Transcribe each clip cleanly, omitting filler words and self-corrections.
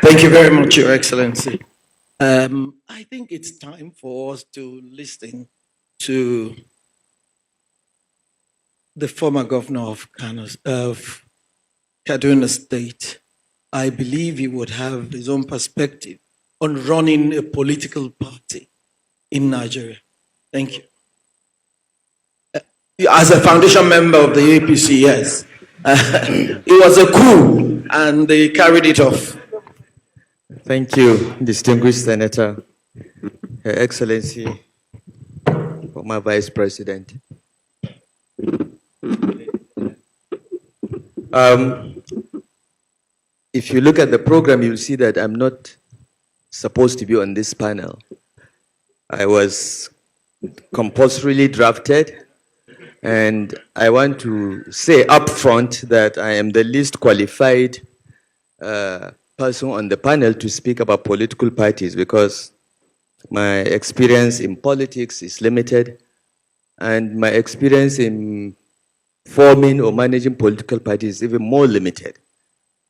Thank you very much, Your Excellency. I think it's time for us to listen to the former governor of Kaduna State. I believe he would have his own perspective on running a political party in Nigeria. Thank you. As a foundation member of the APC, yes. It was a coup and they carried it off. Thank you, distinguished Senator, Her Excellency, former Vice President. If you look at the program, you'll see that I'm not supposed to be on this panel. I was compulsorily drafted, and I want to say upfront that I am the least qualified person on the panel to speak about political parties because my experience in politics is limited, and my experience in forming or managing political parties is even more limited.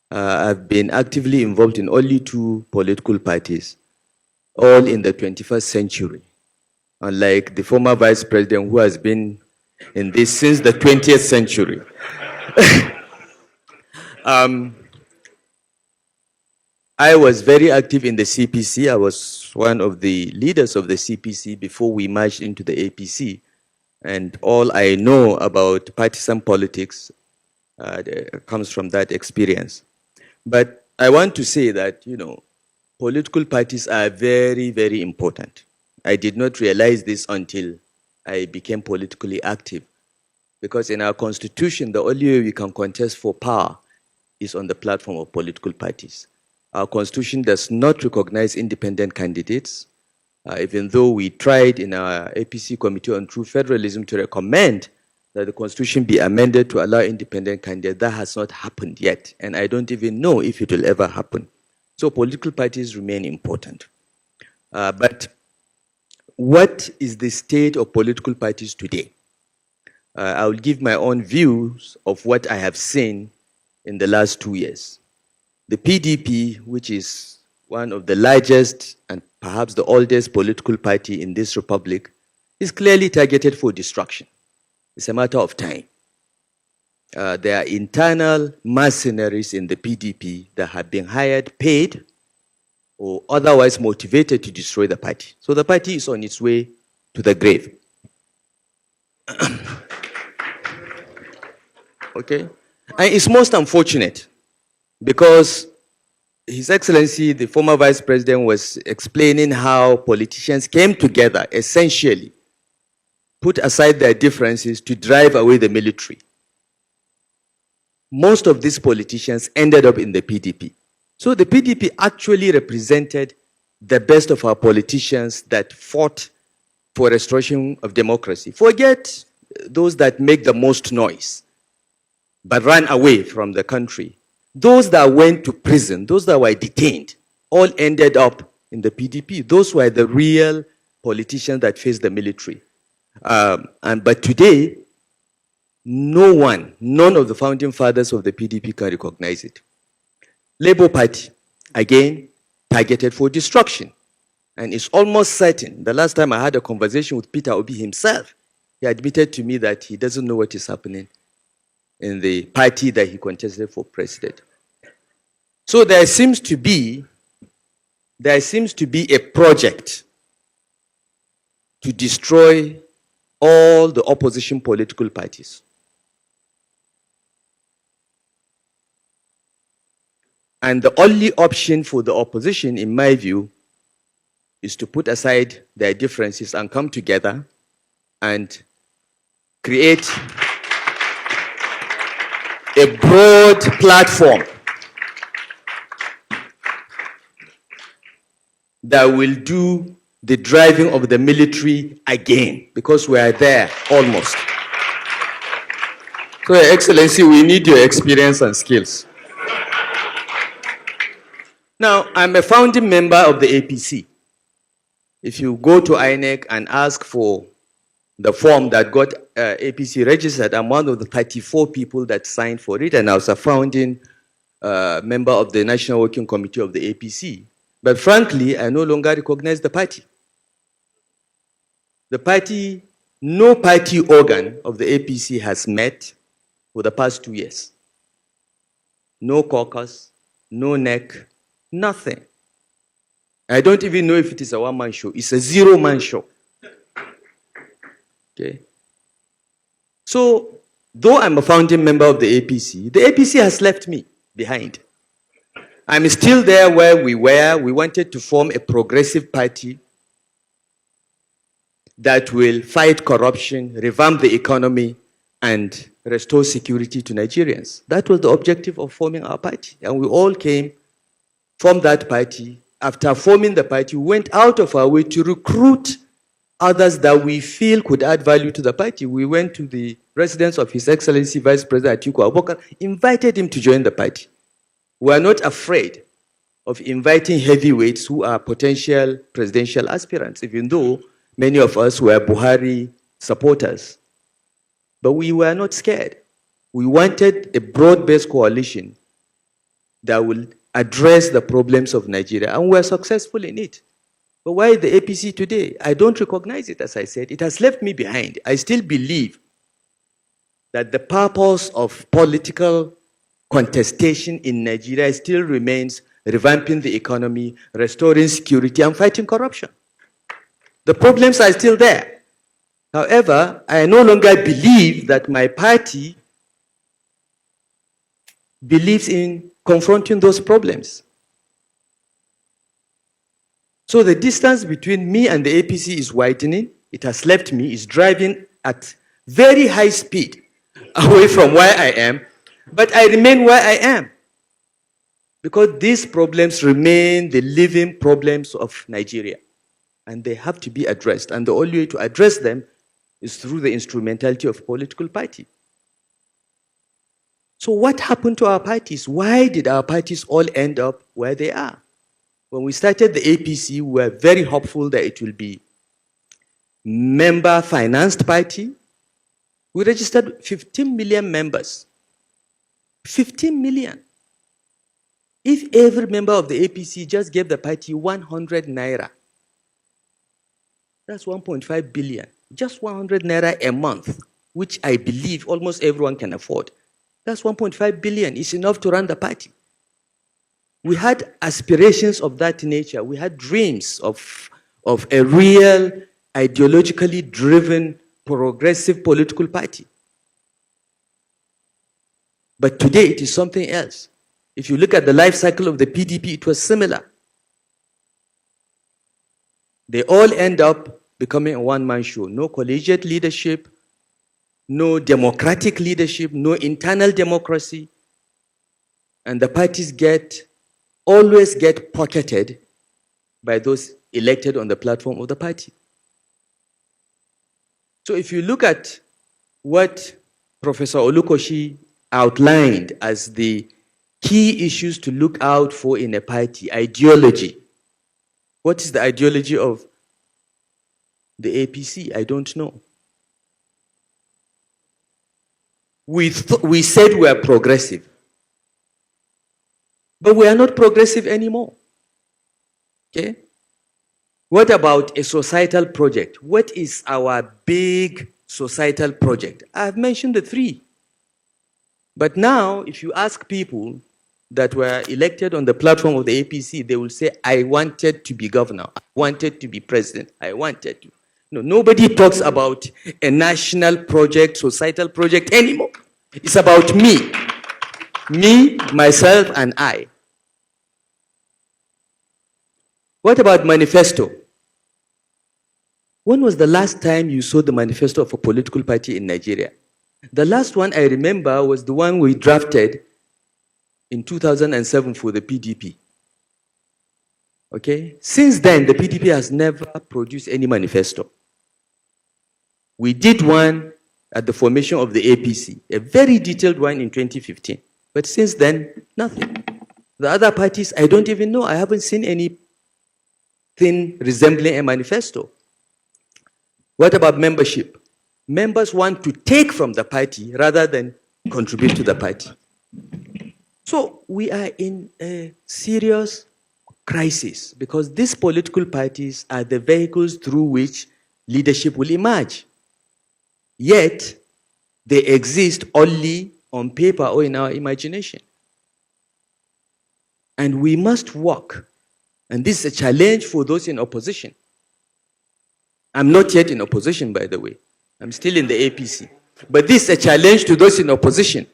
I've been actively involved in only 2 political parties, all in the 21st century, unlike the former vice president who has been in this since the 20th century. I was very active in the CPC. I was one of the leaders of the CPC before we merged into the APC. And all I know about partisan politics comes from that experience. But I want to say that, political parties are very, very important. I did not realize this until I became politically active. Because in our constitution, the only way we can contest for power is on the platform of political parties. Our constitution does not recognize independent candidates, even though we tried in our APC Committee on True Federalism to recommend that the constitution be amended to allow independent candidates. That has not happened yet, and I don't even know if it will ever happen. So political parties remain important. But what is the state of political parties today? I will give my own views of what I have seen in the last 2 years. The PDP, which is one of the largest and perhaps the oldest political party in this republic, is clearly targeted for destruction. It's a matter of time. There are internal mercenaries in the PDP that have been hired, paid, or otherwise motivated to destroy the party. So the party is on its way to the grave. Okay? And it's most unfortunate because His Excellency, the former Vice President, was explaining how politicians came together, essentially, put aside their differences to drive away the military. Most of these politicians ended up in the PDP. So the PDP actually represented the best of our politicians that fought for restoration of democracy. Forget those that make the most noise, but ran away from the country. Those that went to prison, those that were detained, all ended up in the PDP. Those were the real politicians that faced the military. But today, none of the founding fathers of the PDP can recognize it. Labour Party, again, targeted for destruction. And it's almost certain. The last time I had a conversation with Peter Obi himself, he admitted to me that he doesn't know what is happening in the party that he contested for president. So there seems to be a project to destroy all the opposition political parties. And the only option for the opposition, in my view, is to put aside their differences and come together and create a broad platform that will do the driving of the military again, because we are there almost. So, Your Excellency, we need your experience and skills. Now, I'm a founding member of the APC. If you go to INEC and ask for the form that got APC registered, I'm one of the 34 people that signed for it, and I was a founding member of the National Working Committee of the APC. But frankly, I no longer recognize the party. The party, no party organ of the APC has met for the past 2 years. No caucus, no NEC, nothing. I don't even know if it is a one-man show. It's a zero-man show. Okay. So, though I'm a founding member of the APC has left me behind. I'm still there where we were. We wanted to form a progressive party that will fight corruption, revamp the economy, and restore security to Nigerians. That was the objective of forming our party. And we all came from that party. After forming the party, we went out of our way to recruit others that we feel could add value to the party. We went to the residence of His Excellency Vice President Atiku, invited him to join the party. We are not afraid of inviting heavyweights who are potential presidential aspirants, even though many of us were Buhari supporters. But we were not scared. We wanted a broad-based coalition that will address the problems of Nigeria, and we were successful in it. But why the APC today? I don't recognize it, as I said. It has left me behind. I still believe that the purpose of political contestation in Nigeria still remains revamping the economy, restoring security, and fighting corruption. The problems are still there. However, I no longer believe that my party believes in confronting those problems. So the distance between me and the APC is widening. It has left me, it's driving at very high speed away from where I am, but I remain where I am because these problems remain the living problems of Nigeria, and they have to be addressed. And the only way to address them is through the instrumentality of political party. So what happened to our parties? Why did our parties all end up where they are? When we started the APC, we were very hopeful that it will be member-financed party. We registered 15 million members. 15 million. If every member of the APC just gave the party 100 naira, that's 1.5 billion. Just 100 naira a month, which I believe almost everyone can afford. That's 1.5 billion. It's enough to run the party. We had aspirations of that nature. We had dreams of a real, ideologically driven, progressive political party. But today it is something else. If you look at the life cycle of the PDP, it was similar. They all end up becoming a one-man show. No collegiate leadership, no democratic leadership, no internal democracy. And the parties always get pocketed by those elected on the platform of the party. So if you look at what Professor Olukoshi outlined as the key issues to look out for in a party, ideology. What is the ideology of the APC? I don't know. We said we are progressive, but we are not progressive anymore. Okay? What about a societal project? What is our big societal project? I've mentioned the three. But now, if you ask people that were elected on the platform of the APC, they will say, I wanted to be governor, I wanted to be president, I wanted to. No, nobody talks about a national project, societal project anymore. It's about me. Me, myself, and I. What about manifesto? When was the last time you saw the manifesto of a political party in Nigeria? The last one I remember was the one we drafted in 2007 for the PDP. Okay? Since then, the PDP has never produced any manifesto. We did one at the formation of the APC, a very detailed one in 2015. But since then, nothing. The other parties, I don't even know. I haven't seen anything resembling a manifesto. What about membership? Members want to take from the party rather than contribute to the party. So we are in a serious crisis because these political parties are the vehicles through which leadership will emerge. Yet, they exist only on paper or in our imagination. And we must work. And this is a challenge for those in opposition. I'm not yet in opposition, by the way. I'm still in the APC. But this is a challenge to those in opposition.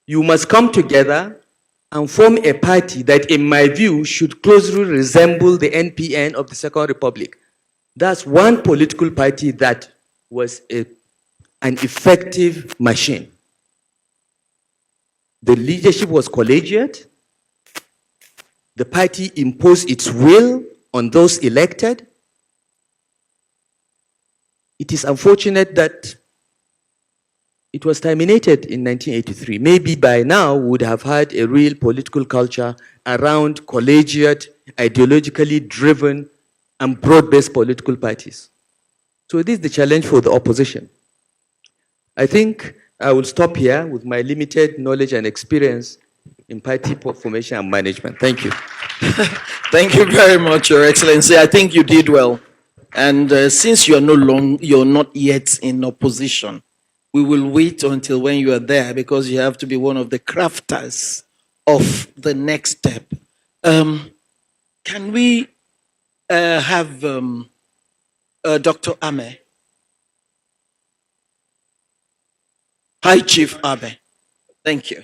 You must come together and form a party that, in my view, should closely resemble the NPN of the Second Republic. That's one political party that was an effective machine. The leadership was collegiate. The party imposed its will on those elected. It is unfortunate that it was terminated in 1983. Maybe by now we would have had a real political culture around collegiate, ideologically driven, and broad-based political parties. So this is the challenge for the opposition. I think I will stop here with my limited knowledge and experience in party formation and management. Thank you. Thank you very much, Your Excellency. I think you did well. And since you're not yet in opposition, we will wait until when you are there because you have to be one of the crafters of the next step. Can we have Dr. Ame? Hi, Chief Ame. Thank you.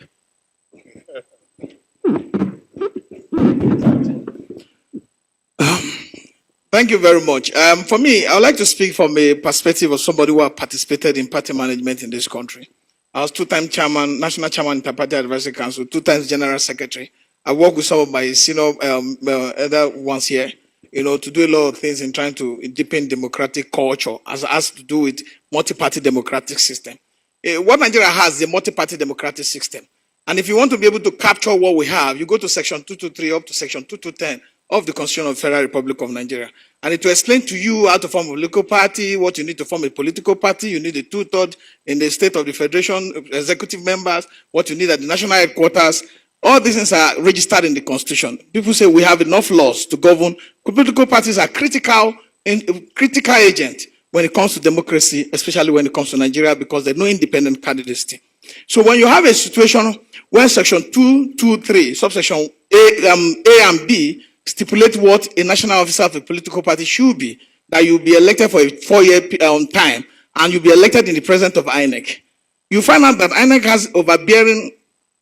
Thank you very much. For me, I would like to speak from a perspective of somebody who has participated in party management in this country. I was two-time chairman, national chairman in the Party Advisory Council, 2 times general secretary. I work with some of my senior other ones here, to do a lot of things in trying to deepen democratic culture as has to do with multi-party democratic system. What Nigeria has is a multi-party democratic system. And if you want to be able to capture what we have, you go to section 223 up to section 2210 of the Constitution of the Federal Republic of Nigeria. And it will explain to you how to form a political party, what you need to form a political party. You need a 2/3 in the state of the federation, executive members, what you need at the national headquarters. All these things are registered in the Constitution. People say we have enough laws to govern. Political parties are critical agent when it comes to democracy, especially when it comes to Nigeria, because there's no independent candidacy. So when you have a situation where section 223, subsection A and B, stipulate what a national officer of a political party should be, that you'll be elected for a 4-year time, and you'll be elected in the presence of INEC. You find out that INEC has overbearing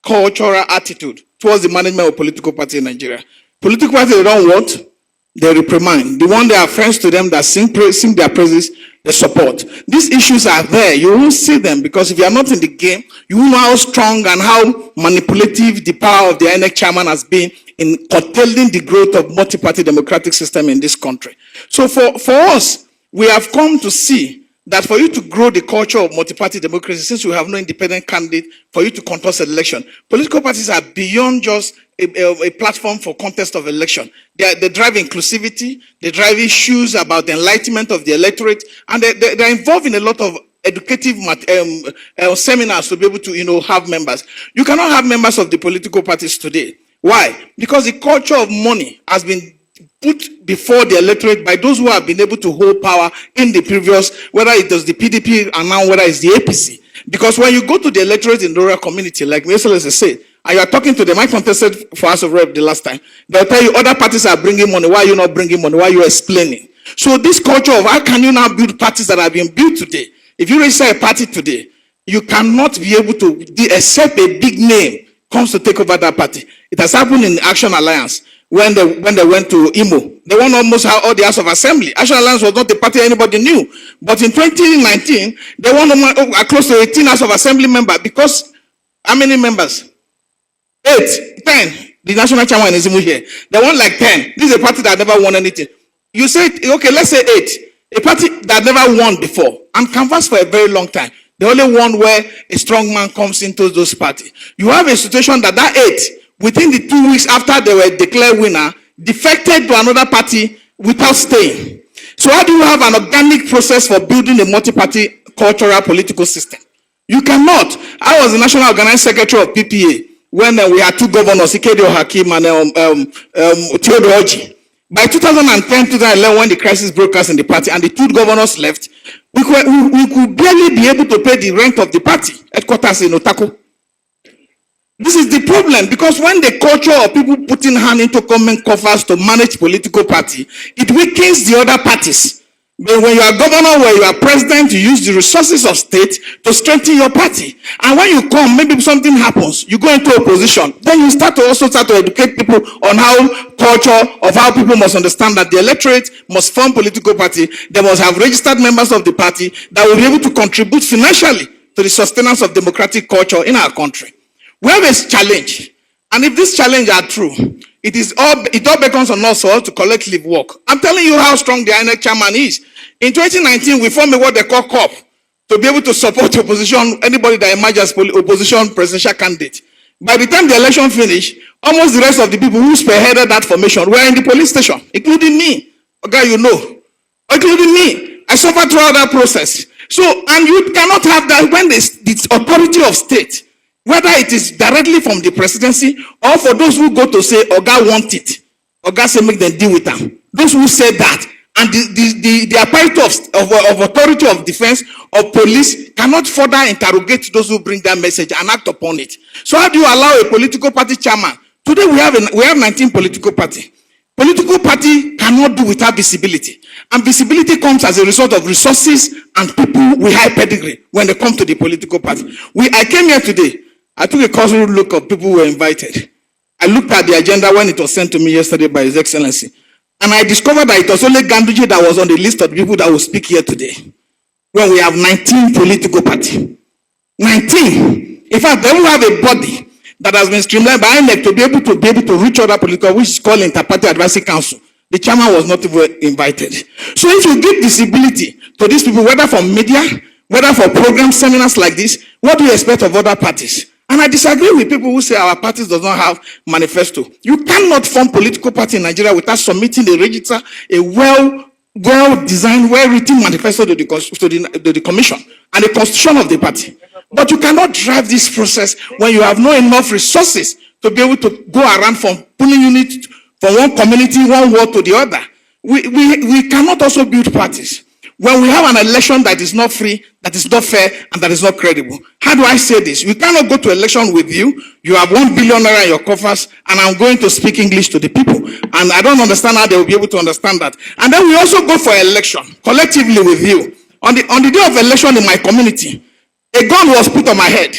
cultural attitude towards the management of political party in Nigeria. Political party they don't want, they reprimand. The one they are friends to them that sing their praises, they support. These issues are there. You won't see them because if you are not in the game, you won't know how strong and how manipulative the power of the INEC chairman has been in curtailing the growth of multi-party democratic system in this country. So for us, we have come to see that for you to grow the culture of multi-party democracy, since we have no independent candidate for you to contest an election, political parties are beyond just a platform for contest of election. They drive inclusivity, they drive issues about the enlightenment of the electorate, and they're involved in a lot of educative seminars to be able to have members. You cannot have members of the political parties today. Why? Because the culture of money has been put before the electorate by those who have been able to hold power in the previous, whether it was the PDP and now whether it's the APC. Because when you go to the electorate in the rural community, like Mr. Lester said, and you are talking to them, I contested for House of Rep the last time, they'll tell you other parties are bringing money. Why are you not bringing money? Why are you explaining? So this culture of how can you now build parties that have been built today? If you register a party today, you cannot be able to, except a big name comes to take over that party. It has happened in the Action Alliance when they went to Imo. They won almost all the House of Assembly. Action Alliance was not a party anybody knew. But in 2019, they won close to 18 House of Assembly members because how many members? 8, 10. The national chairman is here. They won like 10. This is a party that never won anything. You say, okay, let's say 8. A party that never won before and canvassed for a very long time. The only one where a strong man comes into those parties. You have a situation that 8, within the 2 weeks after they were declared winner, defected to another party without staying. So how do you have an organic process for building a multi-party cultural political system? You cannot. I was the national organizing secretary of PPA. when we had two governors, Ikedio Hakim and Theodore Oji. By 2010, 2011, when the crisis broke out in the party and the two governors left, we could barely be able to pay the rent of the party headquarters in Atiku. This is the problem, because when the culture of people putting hand into common coffers to manage political party, it weakens the other parties. But when you are governor, when you are president, you use the resources of state to strengthen your party. And when you come, maybe something happens, you go into opposition, then you start to educate people on how culture of how people must understand that the electorate must form political party. They must have registered members of the party that will be able to contribute financially to the sustenance of democratic culture in our country. We have a challenge, and if this challenge are true, it all becomes on us all to collectively work. I'm telling you how strong the INEC chairman is. In 2019, we formed what they call COP to be able to support opposition, anybody that emerges as opposition presidential candidate. By the time the election finished, almost the rest of the people who spearheaded that formation were in the police station, including me. Okay, you know, including me. I suffered throughout that process. So, and you cannot have that when the authority of state, whether it is directly from the presidency or for those who go to say, Oga want it, Oga say make them deal with them. Those who say that, and the apparatus of authority of defense or police cannot further interrogate those who bring that message and act upon it. So how do you allow a political party chairman? Today we have 19 political party. Political party cannot do without visibility. And visibility comes as a result of resources and people with high pedigree when they come to the political party. I came here today. I took a cursory look of people who were invited. I looked at the agenda when it was sent to me yesterday by His Excellency. And I discovered that it was only Ganduje that was on the list of the people that will speak here today. When we have 19 political parties. 19. In fact, they will have a body that has been streamlined by INEC to be able to reach other political, which is called Interparty Advisory Council. The chairman was not even invited. So if you give visibility to these people, whether from media, whether for program seminars like this, what do you expect of other parties? And I disagree with people who say our parties does not have manifesto. You cannot form political party in Nigeria without submitting a register, a well-designed, well-written manifesto to the commission and the constitution of the party. But you cannot drive this process when you have not enough resources to be able to go around from pulling units from one community, one ward to the other. We cannot also build parties when we have an election that is not free, that is not fair, and that is not credible. How do I say this? We cannot go to election with you. You have 1 billion naira in your coffers, and I'm going to speak English to the people. And I don't understand how they will be able to understand that. And then we also go for election collectively with you. On the day of election in my community, a gun was put on my head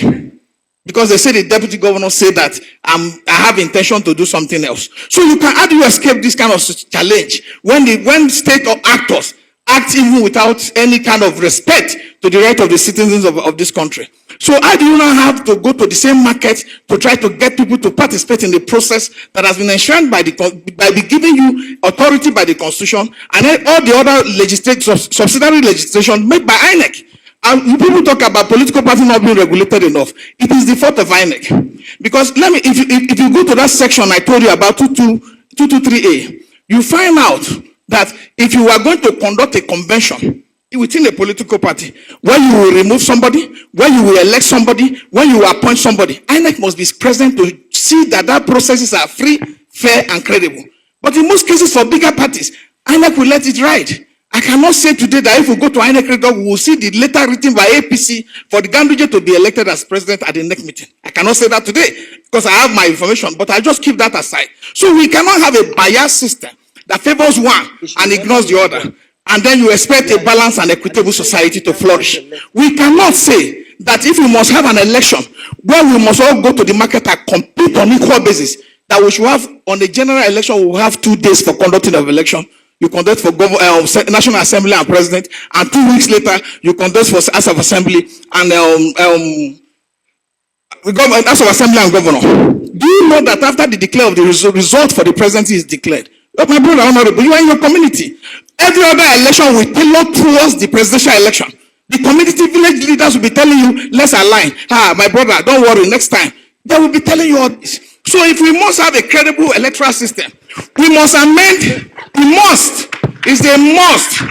because they said the deputy governor said that I have intention to do something else. So how do you escape this kind of challenge when state actors act even without any kind of respect to the right of the citizens of this country? So how do you now have to go to the same market to try to get people to participate in the process that has been enshrined by giving you authority by the constitution and then all the other subsidiary legislation made by INEC? And people talk about political party not being regulated enough. It is the fault of INEC. Because if you go to that section I told you about 223A, you find out that if you are going to conduct a convention within a political party, where you will remove somebody, where you will elect somebody, when you will appoint somebody, INEC must be present to see that processes are free, fair, and credible. But in most cases for bigger parties, INEC will let it ride. I cannot say today that if we go to INEC record, we will see the letter written by APC for the Ganduje to be elected as president at the next meeting. I cannot say that today because I have my information, but I just keep that aside. So we cannot have a biased system that favors one and ignores the other. And then you expect a balanced and equitable society to flourish. We cannot say that if we must have an election where we must all go to the market and compete on equal basis, that we should have on a general election, we will have 2 days for conducting of election. You conduct for National Assembly and President, and 2 weeks later, you conduct for House of Assembly and House of Assembly and Governor. Do you know that after the declare of the result for the presidency is declared, but my brother, honorable, you are in your community. Every other election will tailor towards the presidential election. The community village leaders will be telling you, let's align. My brother, don't worry, next time. They will be telling you all this. So if we must have a credible electoral system, we must amend, it's a must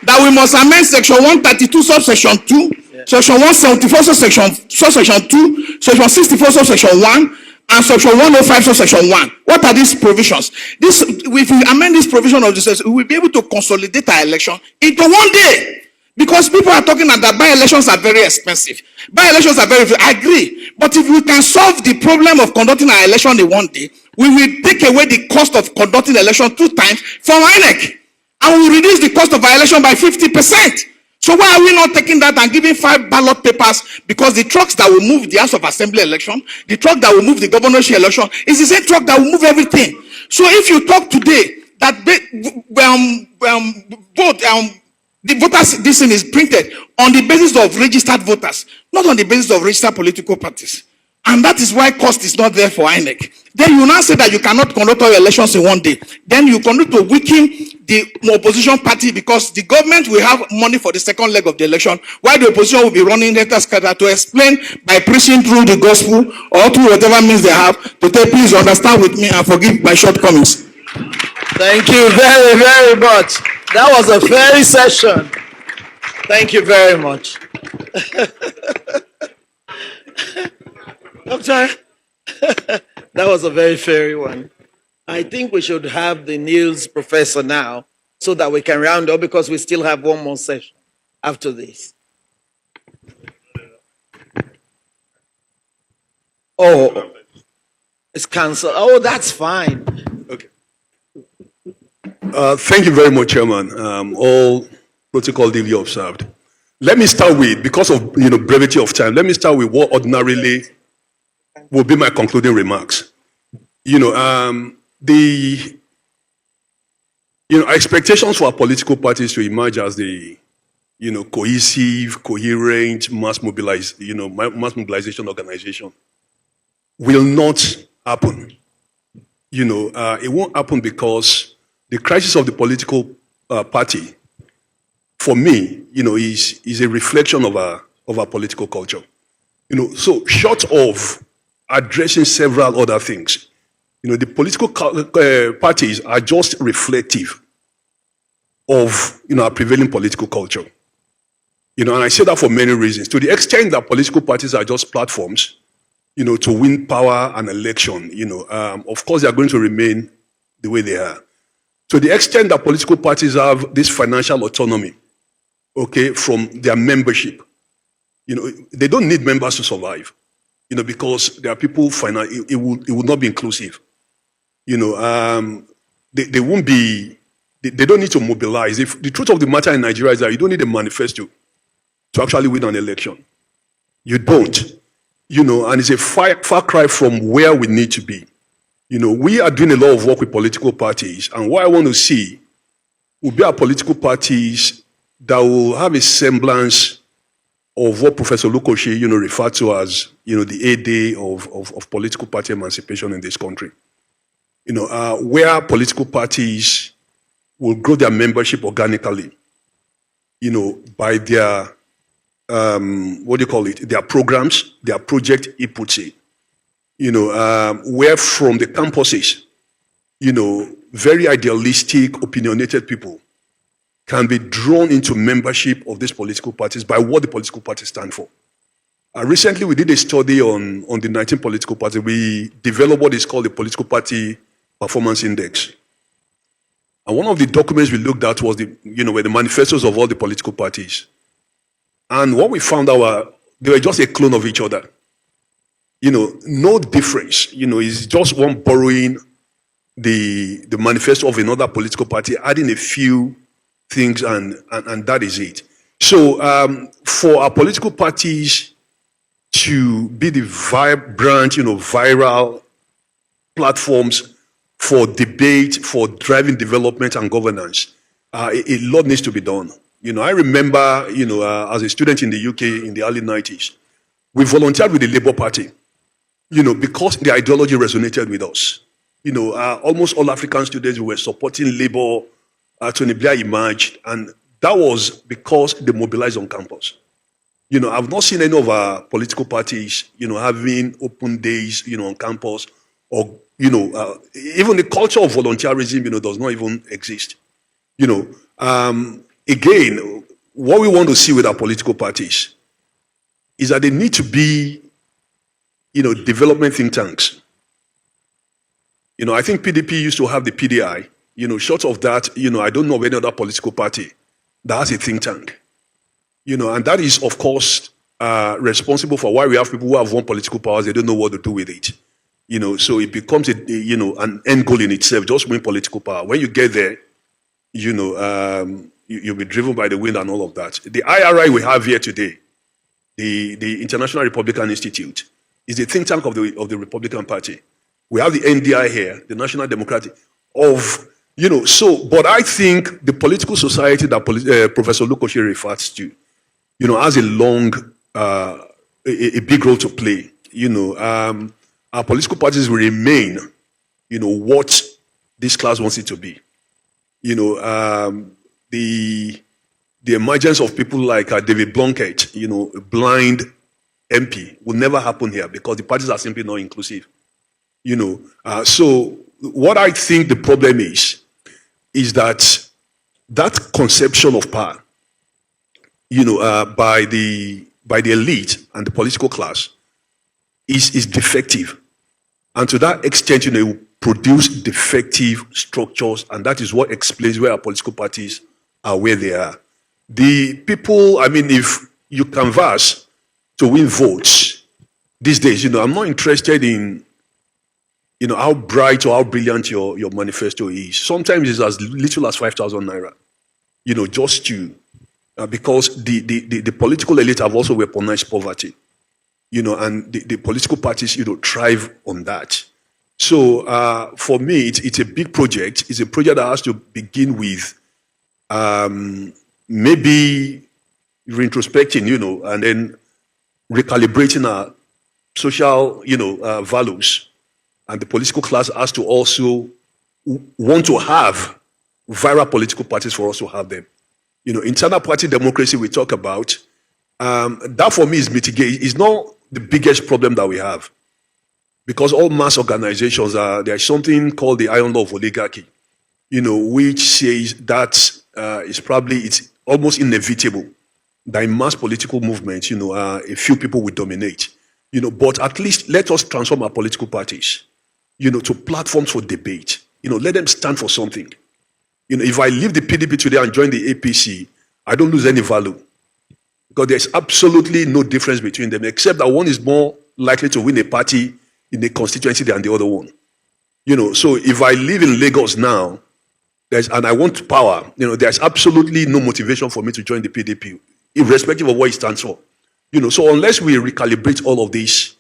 that we must amend section 132 subsection 2 Section 174, subsection 2, section 64, subsection 1, and section 105, subsection 1. What are these provisions? This, if we amend this provision of this, we will be able to consolidate our election into one day. Because people are talking that by-elections are very expensive. By-elections are very, I agree. But if we can solve the problem of conducting our election in one day, we will take away the cost of conducting election 2 times from INEC. And we will reduce the cost of our election by 50%. So why are we not taking that and giving 5 ballot papers? Because the trucks that will move the House of Assembly election, the truck that will move the governorship election, is the same truck that will move everything. So if you talk today that the voters, this thing is printed on the basis of registered voters, not on the basis of registered political parties. And that is why cost is not there for INEC. Then you now say that you cannot conduct all your elections in one day. Then you continue to weaken the opposition party because the government will have money for the second leg of the election, while the opposition will be running letter scatter to explain by preaching through the gospel or through whatever means they have to tell, please understand with me and forgive my shortcomings. Thank you very, very much. That was a fairy session. Thank you very much. Doctor, that was a very fairy one. I think we should have the news professor now so that we can round up because we still have one more session after this. Oh, it's cancelled. Oh, that's fine. Okay. Thank you very much, Chairman. All protocol duly observed. Let me start with, because of brevity of time, let me start with what ordinarily will be my concluding remarks. Expectations for our political parties to emerge as the cohesive, coherent, mass mobilization organization will not happen. It won't happen because the crisis of the political party, for me, is a reflection of our political culture. So short of addressing several other things, the political parties are just reflective of our prevailing political culture. And I say that for many reasons. To the extent that political parties are just platforms, to win power and election, of course they are going to remain the way they are. To the extent that political parties have this financial autonomy, okay, from their membership, they don't need members to survive, because there are people, it will not be inclusive. They won't be, they don't need to mobilize. If the truth of the matter in Nigeria is that you don't need a manifesto to actually win an election. You don't. And it's a far cry from where we need to be. We are doing a lot of work with political parties, and what I want to see will be our political parties that will have a semblance of what Professor Lukoshi, referred to as, the A-Day of political party emancipation in this country. Where political parties will grow their membership organically, by their, their programs, their project inputs, where from the campuses, very idealistic, opinionated people can be drawn into membership of these political parties by what the political parties stand for. Recently, we did a study on the 19 political parties. We developed what is called the Political Party Performance Index. And one of the documents we looked at was were the manifestos of all the political parties. And what we found out, they were just a clone of each other. No difference. It's just one borrowing the manifesto of another political party, adding a few things, and that is it. So for our political parties to be the vibrant, viral platforms for debate, for driving development and governance, a lot needs to be done. I remember, as a student in the UK in the early 90s, we volunteered with the Labour Party, because the ideology resonated with us. Almost all African students were supporting Labour. Tony Blair emerged, and that was because they mobilized on campus. I've not seen any of our political parties, having open days, on campus, or, even the culture of volunteerism, does not even exist. Again, what we want to see with our political parties is that they need to be, development think tanks. I think PDP used to have the PDI. Short of that, I don't know of any other political party that has a think tank. And that is, of course, responsible for why we have people who have won political powers. They don't know what to do with it. So it becomes an end goal in itself, just win political power. When you get there, you'll be driven by the wind and all of that. The IRI we have here today, the International Republican Institute, is the think tank of the Republican Party. We have the NDI here, the National Democratic but I think the political society that Professor Lukoshi refers to, has a big role to play. Our political parties will remain, what this class wants it to be. The emergence of people like David Blunkett, a blind MP, will never happen here because the parties are simply not inclusive. So what I think the problem is that conception of power, by the elite and the political class is defective. And to that extent, it will produce defective structures, and that is what explains where our political parties are where they are. The people, if you canvass to win votes these days, I'm not interested in how bright or how brilliant your manifesto is. Sometimes it's as little as 5,000 naira, just to, because the political elite have also weaponized poverty, and the political parties, thrive on that. So for me, it's a big project. It's a project that has to begin with maybe reintrospecting, and then recalibrating our social, values. And the political class has to also want to have viral political parties for us to have them. Internal party democracy we talk about, that for me is mitigated. It's not the biggest problem that we have. Because all mass organizations there's something called the iron law of oligarchy, which says that it's almost inevitable that in mass political movements, a few people will dominate. But at least let us transform our political parties, to platforms for debate. Let them stand for something. If I leave the PDP today and join the APC, I don't lose any value. Because there's absolutely no difference between them, except that one is more likely to win a party in a constituency than the other one. So if I live in Lagos now, and I want power, there's absolutely no motivation for me to join the PDP, irrespective of what it stands for. So unless we recalibrate all of these,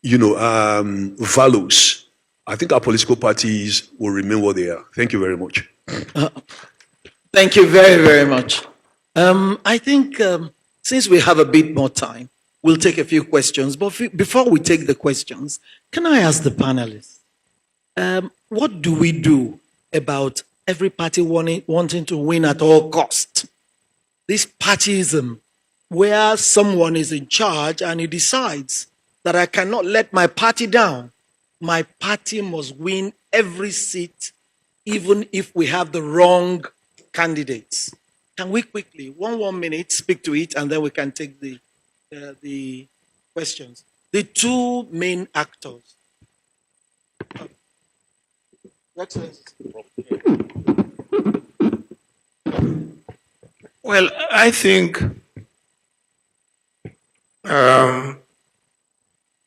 values, I think our political parties will remain what they are. Thank you very much. Thank you very, very much. I think since we have a bit more time, we'll take a few questions. But before we take the questions, can I ask the panelists, what do we do about every party wanting to win at all costs? This partyism, where someone is in charge and he decides that I cannot let my party down. My party must win every seat, even if we have the wrong candidates. Can we quickly, 1 minute, speak to it, and then we can take the questions. The two main actors. Well, I think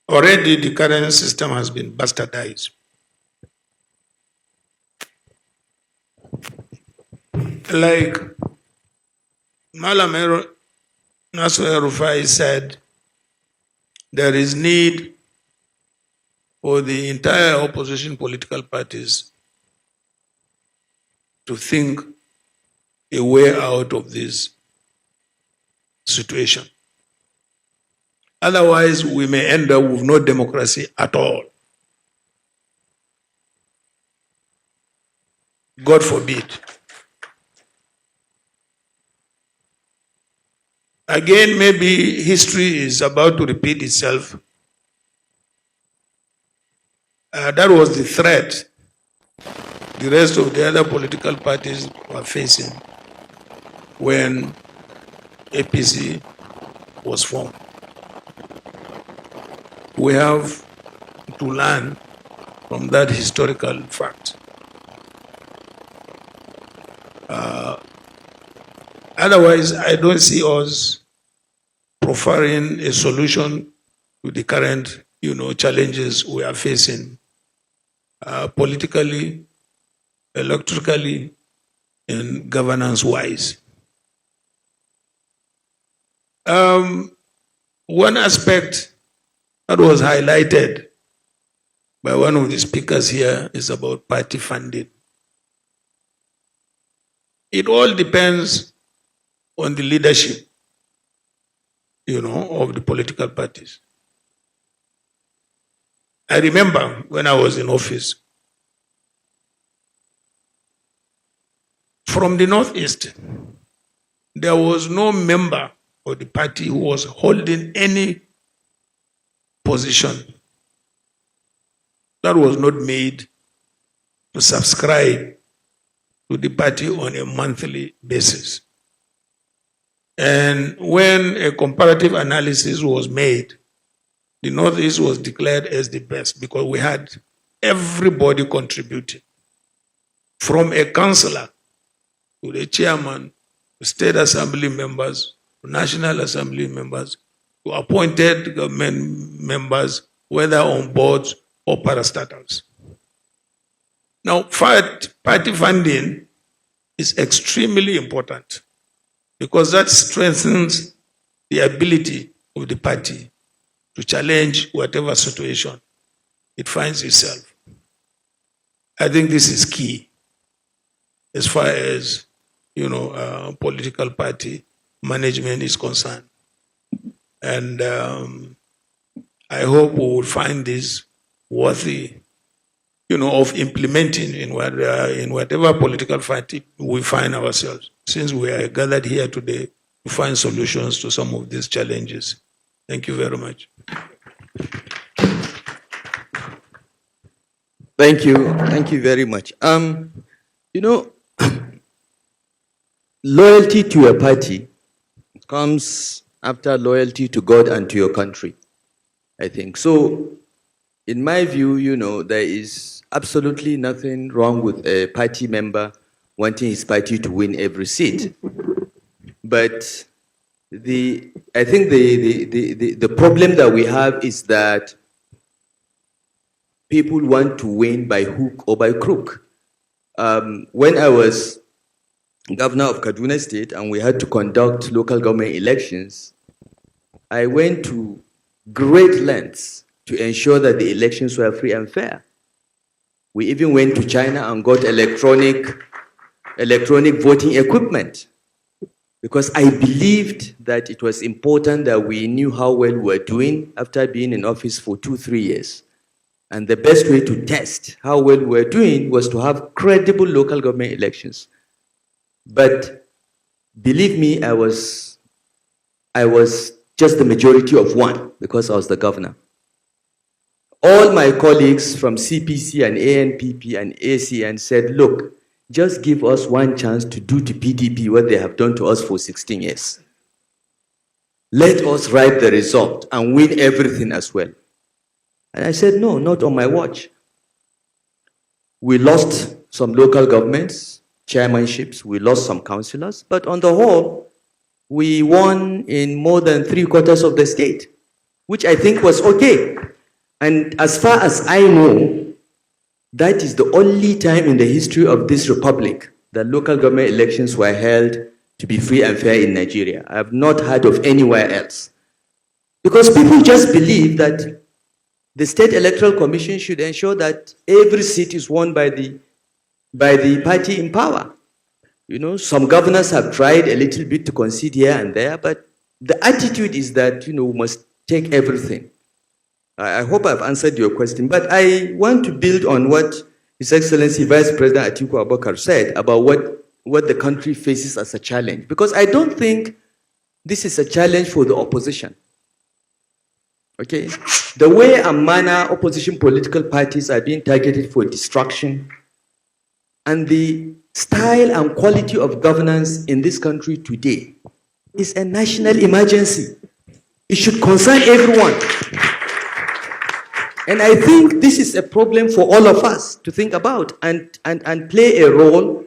already the current system has been bastardized. Like Malam El-Rufai said, there is need for the entire opposition political parties to think a way out of this situation. Otherwise, we may end up with no democracy at all. God forbid. Again, maybe history is about to repeat itself. That was the threat the rest of the other political parties were facing when APC was formed. we have to learn from that historical fact. Otherwise, I don't see us proffering a solution to the current, challenges we are facing politically, electorally, and governance-wise. One aspect that was highlighted by one of the speakers here is about party funding. It all depends on the leadership, of the political parties. I remember when I was in office, from the Northeast, there was no member of the party who was holding any position that was not made to subscribe to the party on a monthly basis. And when a comparative analysis was made, the Northeast was declared as the best because we had everybody contributing, from a councillor to the chairman, to state assembly members, to national assembly members, to appointed government members, whether on boards or parastatals. Now, party funding is extremely important because that strengthens the ability of the party to challenge whatever situation it finds itself. I think this is key as far as political party management is concerned. And I hope we will find this worthy, of implementing in whatever political party we find ourselves, since we are gathered here today to find solutions to some of these challenges. Thank you very much. Thank you. Thank you very much. Loyalty to your party comes after loyalty to God and to your country, I think. So, in my view, there is absolutely nothing wrong with a party member wanting his party to win every seat. But I think the problem that we have is that people want to win by hook or by crook. When I was governor of Kaduna State and we had to conduct local government elections, I went to great lengths to ensure that the elections were free and fair. We even went to China and got electronic voting equipment because I believed that it was important that we knew how well we were doing after being in office for 2-3 years. And the best way to test how well we were doing was to have credible local government elections. But believe me, I was just the majority of one because I was the governor. All my colleagues from CPC and ANPP and ACN said, look, just give us one chance to do to PDP what they have done to us for 16 years. Let us write the result and win everything as well. And I said, no, not on my watch. We lost some local governments, chairmanships, we lost some councillors, but on the whole, we won in more than 3/4 of the state, which I think was okay. And as far as I know, that is the only time in the history of this republic that local government elections were held to be free and fair in Nigeria. I have not heard of anywhere else. Because people just believe that the State Electoral Commission should ensure that every seat is won by the party in power. Some governors have tried a little bit to concede here and there, but the attitude is that, we must take everything. I hope I've answered your question, but I want to build on what His Excellency Vice President Atiku Abubakar said about what the country faces as a challenge, because I don't think this is a challenge for the opposition. Okay? The way and manner opposition political parties are being targeted for destruction and the style and quality of governance in this country today is a national emergency. It should concern everyone. And I think this is a problem for all of us to think about and play a role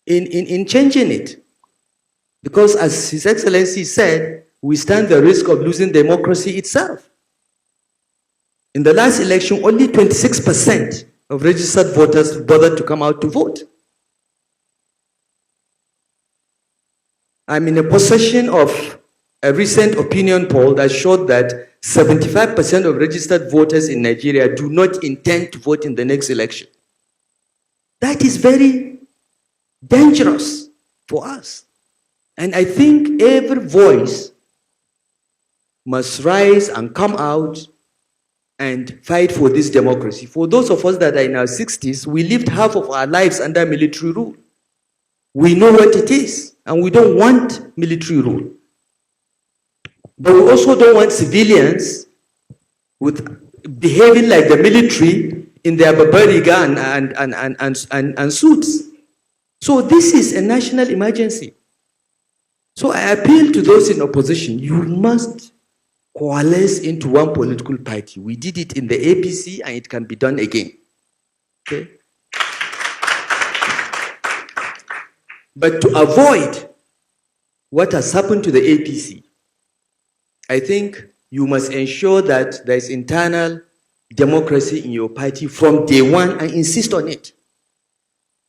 in changing it. Because as His Excellency said, we stand the risk of losing democracy itself. In the last election, only 26% of registered voters bothered to come out to vote. I'm in a possession of a recent opinion poll that showed that 75% of registered voters in Nigeria do not intend to vote in the next election. That is very dangerous for us. And I think every voice must rise and come out and fight for this democracy. For those of us that are in our 60s, we lived half of our lives under military rule. We know what it is, and we don't want military rule. But we also don't want civilians with behaving like the military in their barbariga and suits. So this is a national emergency. So I appeal to those in opposition, you must coalesce into one political party. We did it in the APC and it can be done again. Okay? But to avoid what has happened to the APC, I think you must ensure that there is internal democracy in your party from day one and insist on it.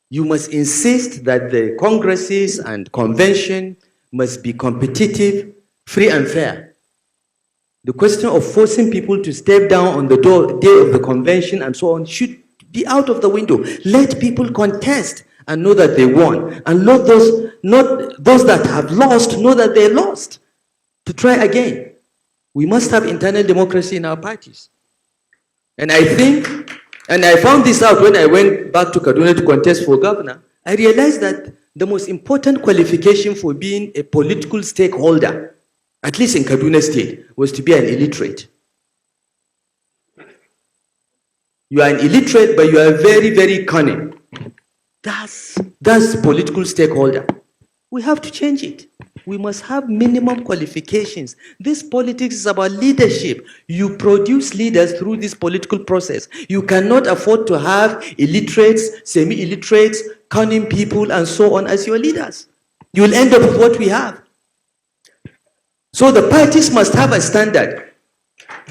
You must insist that the congresses and convention must be competitive, free and fair. The question of forcing people to step down on the day of the convention and so on should be out of the window. Let people contest and know that they won. And let those that have lost know that they lost. To try again. We must have internal democracy in our parties. And I think, and I found this out when I went back to Kaduna to contest for governor, I realized that the most important qualification for being a political stakeholder, at least in Kaduna State, was to be an illiterate. You are an illiterate, but you are very, very cunning. That's political stakeholder. We have to change it. We must have minimum qualifications. This politics is about leadership. You produce leaders through this political process. You cannot afford to have illiterates, semi-illiterates, cunning people, and so on as your leaders. You will end up with what we have. So the parties must have a standard.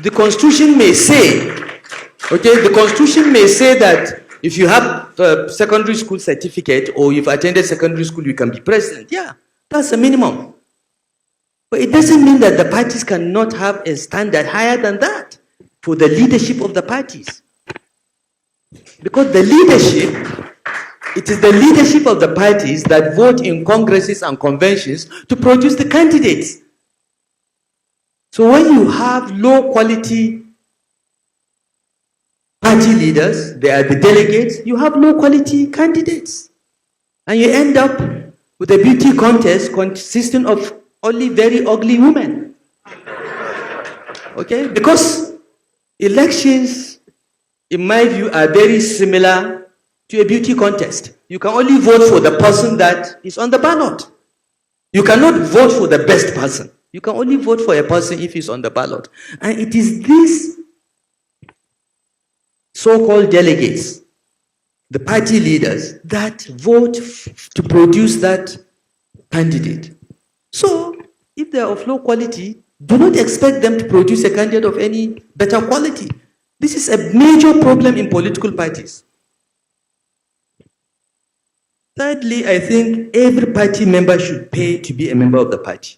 The Constitution may say, okay, the Constitution may say that if you have a secondary school certificate or you've attended secondary school, you can be president. Yeah, that's a minimum. But it doesn't mean that the parties cannot have a standard higher than that for the leadership of the parties. Because the leadership, it is the leadership of the parties that vote in congresses and conventions to produce the candidates. So when you have low quality party leaders, they are the delegates, you have low quality candidates. And you end up with a beauty contest consisting of only very ugly women. Okay? Because elections, in my view, are very similar to a beauty contest. You can only vote for the person that is on the ballot. You cannot vote for the best person. You can only vote for a person if he's on the ballot. And it is these so-called delegates, the party leaders, that vote to produce that candidate. So, if they are of low quality, do not expect them to produce a candidate of any better quality. This is a major problem in political parties. Thirdly, I think every party member should pay to be a member of the party.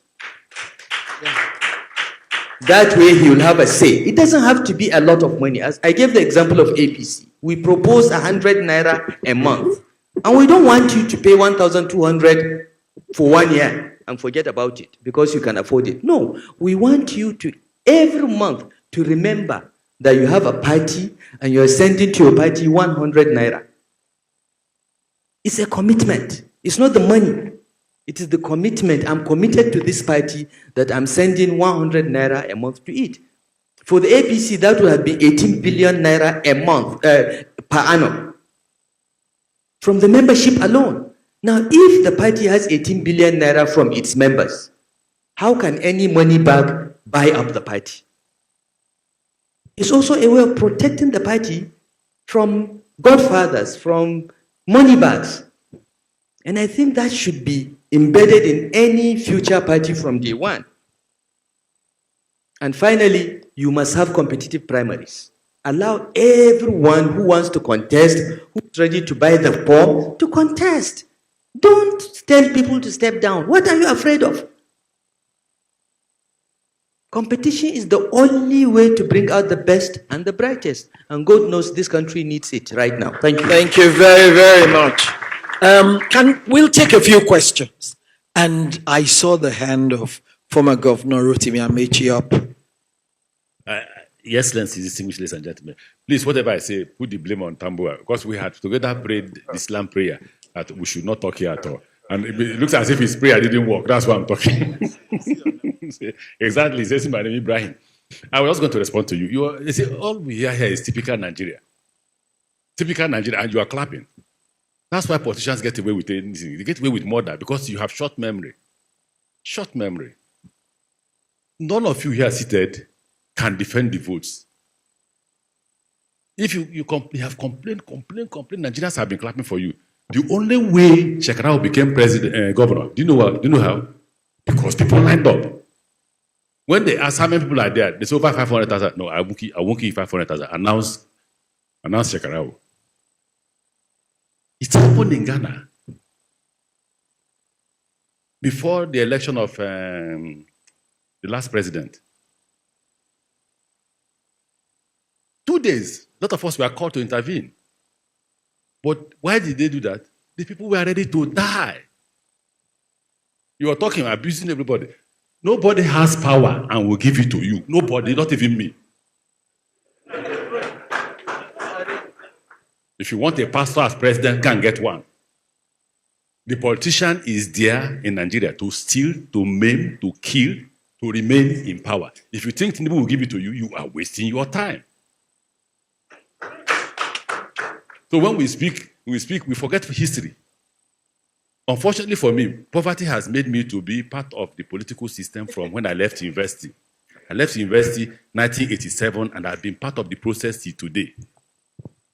That way he will have a say. It doesn't have to be a lot of money. As I gave the example of APC. We propose 100 naira a month. And we don't want you to pay 1,200 for 1 year and forget about it because you can afford it. No, we want you to every month to remember that you have a party and you're sending to your party 100 naira. It's a commitment. It's not the money. It is the commitment. I'm committed to this party that I'm sending 100 naira a month to it. For the APC, that would have been 18 billion naira a month, per annum. From the membership alone. Now, if the party has 18 billion naira from its members, how can any money bag buy up the party? It's also a way of protecting the party from godfathers, from money bags. And I think that should be embedded in any future party from day one. And finally, you must have competitive primaries. Allow everyone who wants to contest, who's ready to buy the form, to contest. Don't tell people to step down. What are you afraid of? Competition is the only way to bring out the best and the brightest. And God knows this country needs it right now. Thank you. Thank you very, very much. We'll take a few questions. And I saw the hand of former Governor Rotimi Amechi up. Your Excellency, distinguished ladies and gentlemen, please, whatever I say, put the blame on Tambua, because we had together prayed the Islam prayer that we should not talk here at all. And it looks as if his prayer didn't work. That's why I'm talking. Exactly. Says my name Ibrahim. I was going to respond to you. You see, all we hear here is typical Nigeria. Typical Nigeria, and you are clapping. That's why politicians get away with anything. They get away with murder because you have short memory. Short memory. None of you here seated can defend the votes. If you have complained, Nigerians have been clapping for you. The only way Shekarau became governor, do you know how? Because people lined up. When they ask how many people are there, they say over 500,000. No, I won't give 500,000. Announce Shekarau. It happened in Ghana. Before the election of the last president. 2 days, a lot of us were called to intervene. But why did they do that? The people were ready to die. You are talking, abusing everybody. Nobody has power and will give it to you. Nobody, not even me. If you want a pastor as president, can get one. The politician is there in Nigeria to steal, to maim, to kill, to remain in power. If you think Tinubu will give it to you, you are wasting your time. So when we speak, we forget history. Unfortunately for me, poverty has made me to be part of the political system from when I left university. I left university in 1987, and I've been part of the process till today.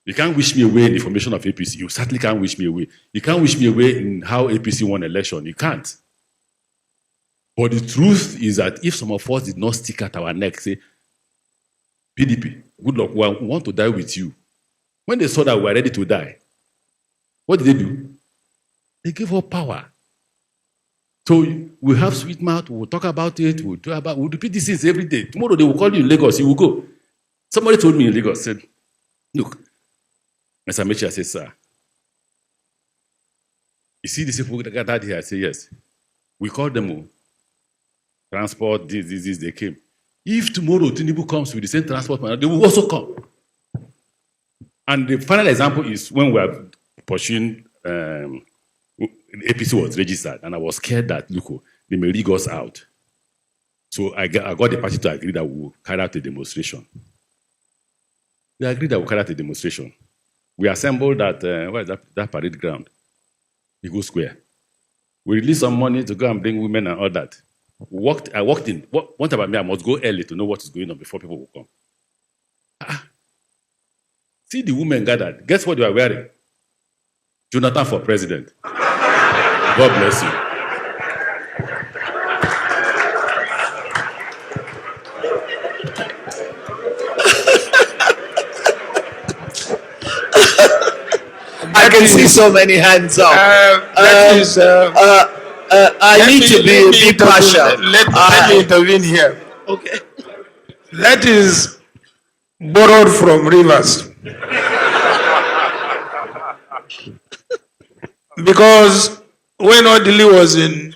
You can't wish me away in the formation of APC. You certainly can't wish me away. You can't wish me away in how APC won election. You can't. But the truth is that if some of us did not stick at our neck, say, PDP, good luck, we want to die with you. When they saw that we were ready to die, what did they do? They gave up power. So we have sweet mouth, we'll talk about it, we'll repeat these things every day. Tomorrow they will call you in Lagos, you will go. Somebody told me in Lagos, said, look, Mr. Mechi, I said, sir, you see these people that gathered here? I said, yes. We called them transport, this, they came. If tomorrow Tinubu comes with the same transport, they will also come. And the final example is when we are pursuing, APC was registered, and I was scared that, look, they may rig us out. So I got the party to agree that we will carry out a demonstration. They agreed that we will carry out a demonstration. We assembled at, where is that parade ground? Eagle Square. We released some money to go and bring women and all that. I walked in. What about me? I must go early to know what is going on before people will come. See the women gathered. Guess what they are wearing? Jonathan for president. God bless you. I can see so many hands up. I need to be partial. Let me intervene here. Okay. That is borrowed from Rivers. Because when Odili was in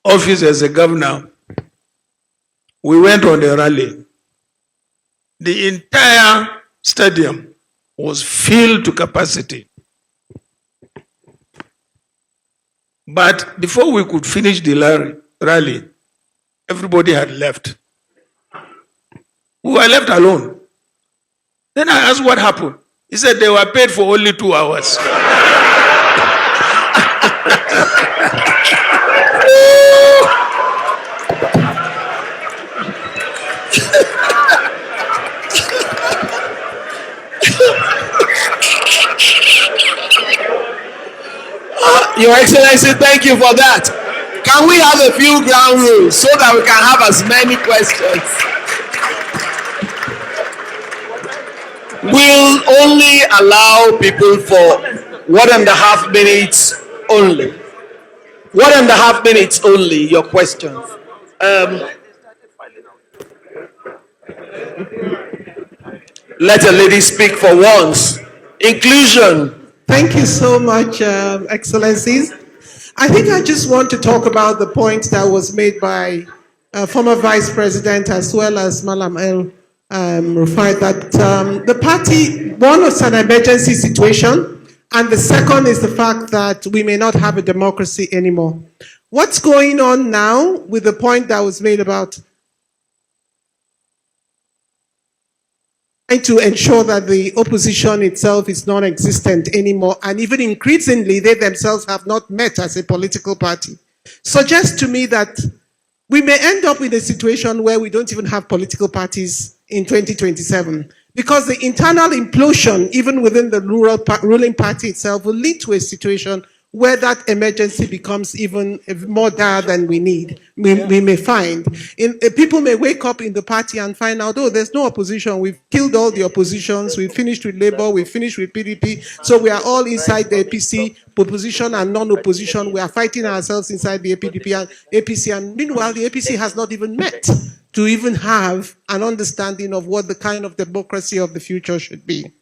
office as a governor, we went on a rally. The entire stadium was filled to capacity. But before we could finish the rally, everybody had left. We were left alone. Then I asked what happened. He said they were paid for only 2 hours. Your Excellency, thank you for that. Can we have a few ground rules so that we can have as many questions? We'll only allow people for 1.5 minutes only. 1.5 minutes only, your questions. Let a lady speak for once. Inclusion. Thank you so much, Excellencies. I think I just want to talk about the point that was made by former Vice President as well as Malam El-Rufai that the party, one is an emergency situation, and the second is the fact that we may not have a democracy anymore. What's going on now with the point that was made about to ensure that the opposition itself is non-existent anymore, and even increasingly they themselves have not met as a political party, suggests to me that we may end up in a situation where we don't even have political parties in 2027, because the internal implosion, even within the ruling party itself, will lead to a situation where that emergency becomes even more dire than we need. We may find. People may wake up in the party and find out, oh, there's no opposition. We've killed all the oppositions. We've finished with Labour. We've finished with PDP. So we are all inside the APC, opposition and non-opposition. We are fighting ourselves inside the APDP and APC. And meanwhile, the APC has not even met to even have an understanding of what the kind of democracy of the future should be.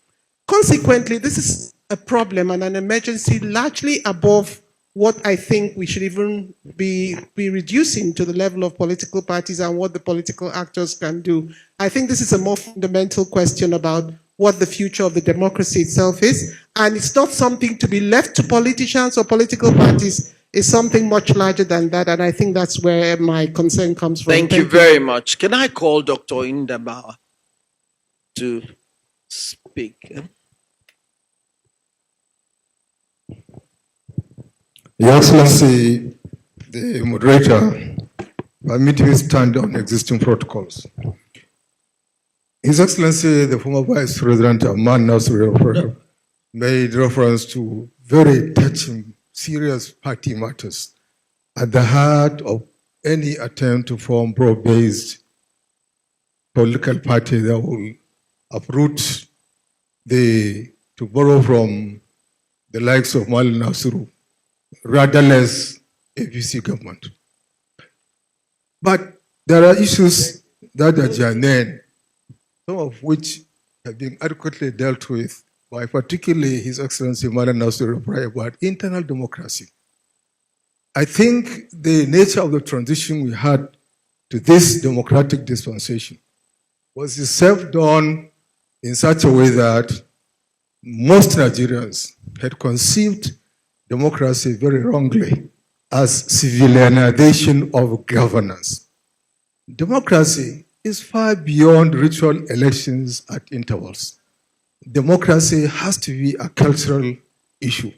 Consequently, this is a problem and an emergency largely above what I think we should even be reducing to the level of political parties and what the political actors can do. I think this is a more fundamental question about what the future of the democracy itself is, and it's not something to be left to politicians or political parties. It's something much larger than that, and I think that's where my concern comes from. Thank you very much. Can I call Dr. Indaba to speak? Your Excellency, the moderator, permit me to stand on existing protocols. His Excellency, the former Vice President Aman Nasir made reference to very touching, serious party matters at the heart of any attempt to form broad-based political party that will uproot to borrow from the likes of Mal Nasru, rather less APC government. But there are issues that are germane, some of which have been adequately dealt with by particularly His Excellency Malam Nasir about internal democracy. I think the nature of the transition we had to this democratic dispensation was itself done in such a way that most Nigerians had conceived democracy very wrongly as civilianization of governance. Democracy is far beyond ritual elections at intervals. Democracy has to be a cultural issue.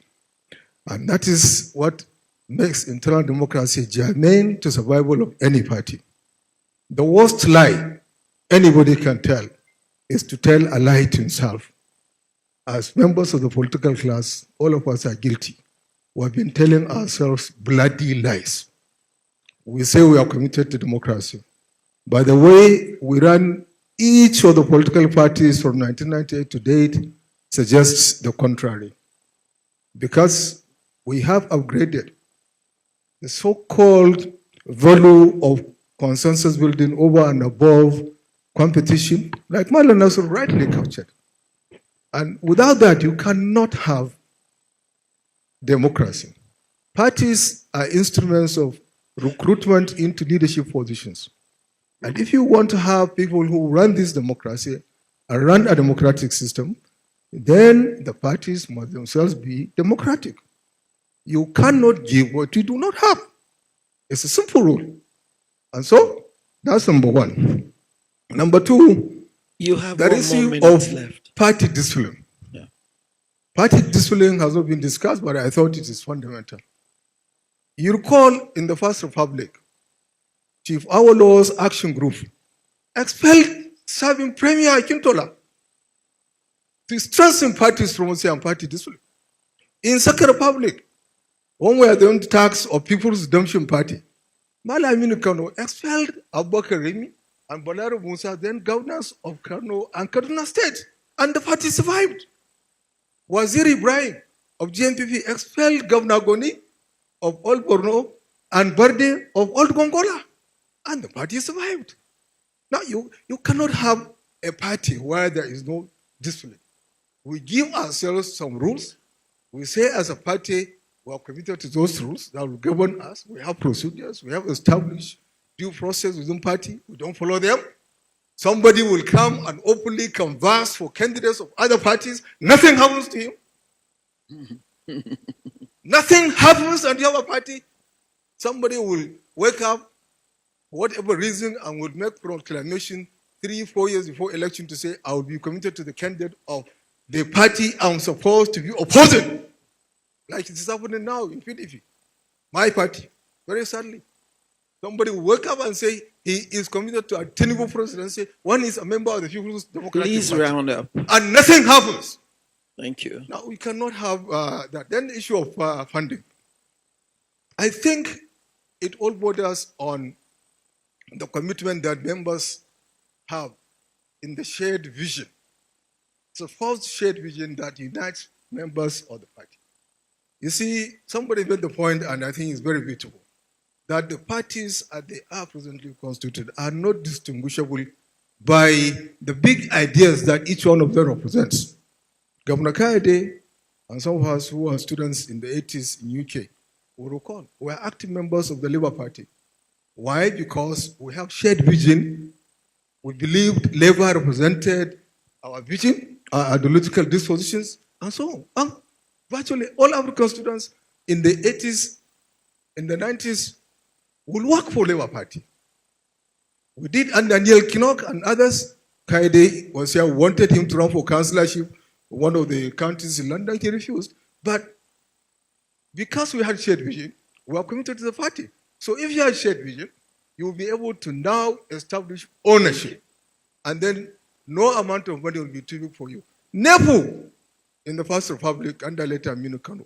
And that is what makes internal democracy germane to survival of any party. The worst lie anybody can tell is to tell a lie to himself. As members of the political class, all of us are guilty. We have been telling ourselves bloody lies. We say we are committed to democracy. By the way we run each of the political parties from 1998 to date suggests the contrary. Because we have upgraded the so-called value of consensus building over and above competition, like Malam Nasir rightly captured. And without that, you cannot have democracy. Parties are instruments of recruitment into leadership positions. And if you want to have people who run this democracy and run a democratic system, then the parties must themselves be democratic. You cannot give what you do not have. It's a simple rule. And so, that's number one. Number two, you have the issue of left. Party discipline. Party discipline has not been discussed, but I thought it is fundamental. You recall in the First Republic, Chief Awolowo's action group expelled serving Premier Akintola to strengthen party supremacy and party discipline. In Second Republic, When we are the tax of People's Redemption Party, Malamini Kano expelled Abubakar Remy and Bolaro Musa, then governors of Kano and Kaduna State, and the party survived. Wazir Ibrahim of GNPP expelled Governor Goni of Old Borno and Barde of Old Gongola, and the party survived. Now, you cannot have a party where there is no discipline. We give ourselves some rules. We say as a party, we are committed to those rules that will govern us. We have procedures. We have established due process within party. We don't follow them. Somebody will come and openly canvass for candidates of other parties. Nothing happens to him. Nothing happens at the other party. Somebody will wake up for whatever reason and will make proclamation 3-4 years before election to say, I will be committed to the candidate of the party I'm supposed to be opposing. Like it is happening now in PDP. My party, very sadly. Somebody will wake up and say he is committed to a Tinubu presidency. One is a member of the People's Democratic Please Party. round up. And nothing happens. Thank you. Now, we cannot have that. Then the issue of funding. I think it all borders on the commitment that members have in the shared vision. It's a false shared vision that unites members of the party. You see, somebody made the point, and I think it's very beautiful, that the parties as they are presently constituted are not distinguishable by the big ideas that each one of them represents. Governor Kaede and some of us who are students in the 80s in UK will recall, we are active members of the Labour Party. Why? Because we have shared vision. We believed Labour represented our vision, our ideological dispositions, and so on. And virtually all African students in the 80s, in the 90s, will work for Labour Party. We did under Neil Kinnock and others. Kaede was here, wanted him to run for councillorship for one of the counties in London. He refused. But because we had shared vision, we are committed to the party. So if you have shared vision, you will be able to now establish ownership. And then no amount of money will be too big for you. NEPU in the First Republic under later Aminu Kano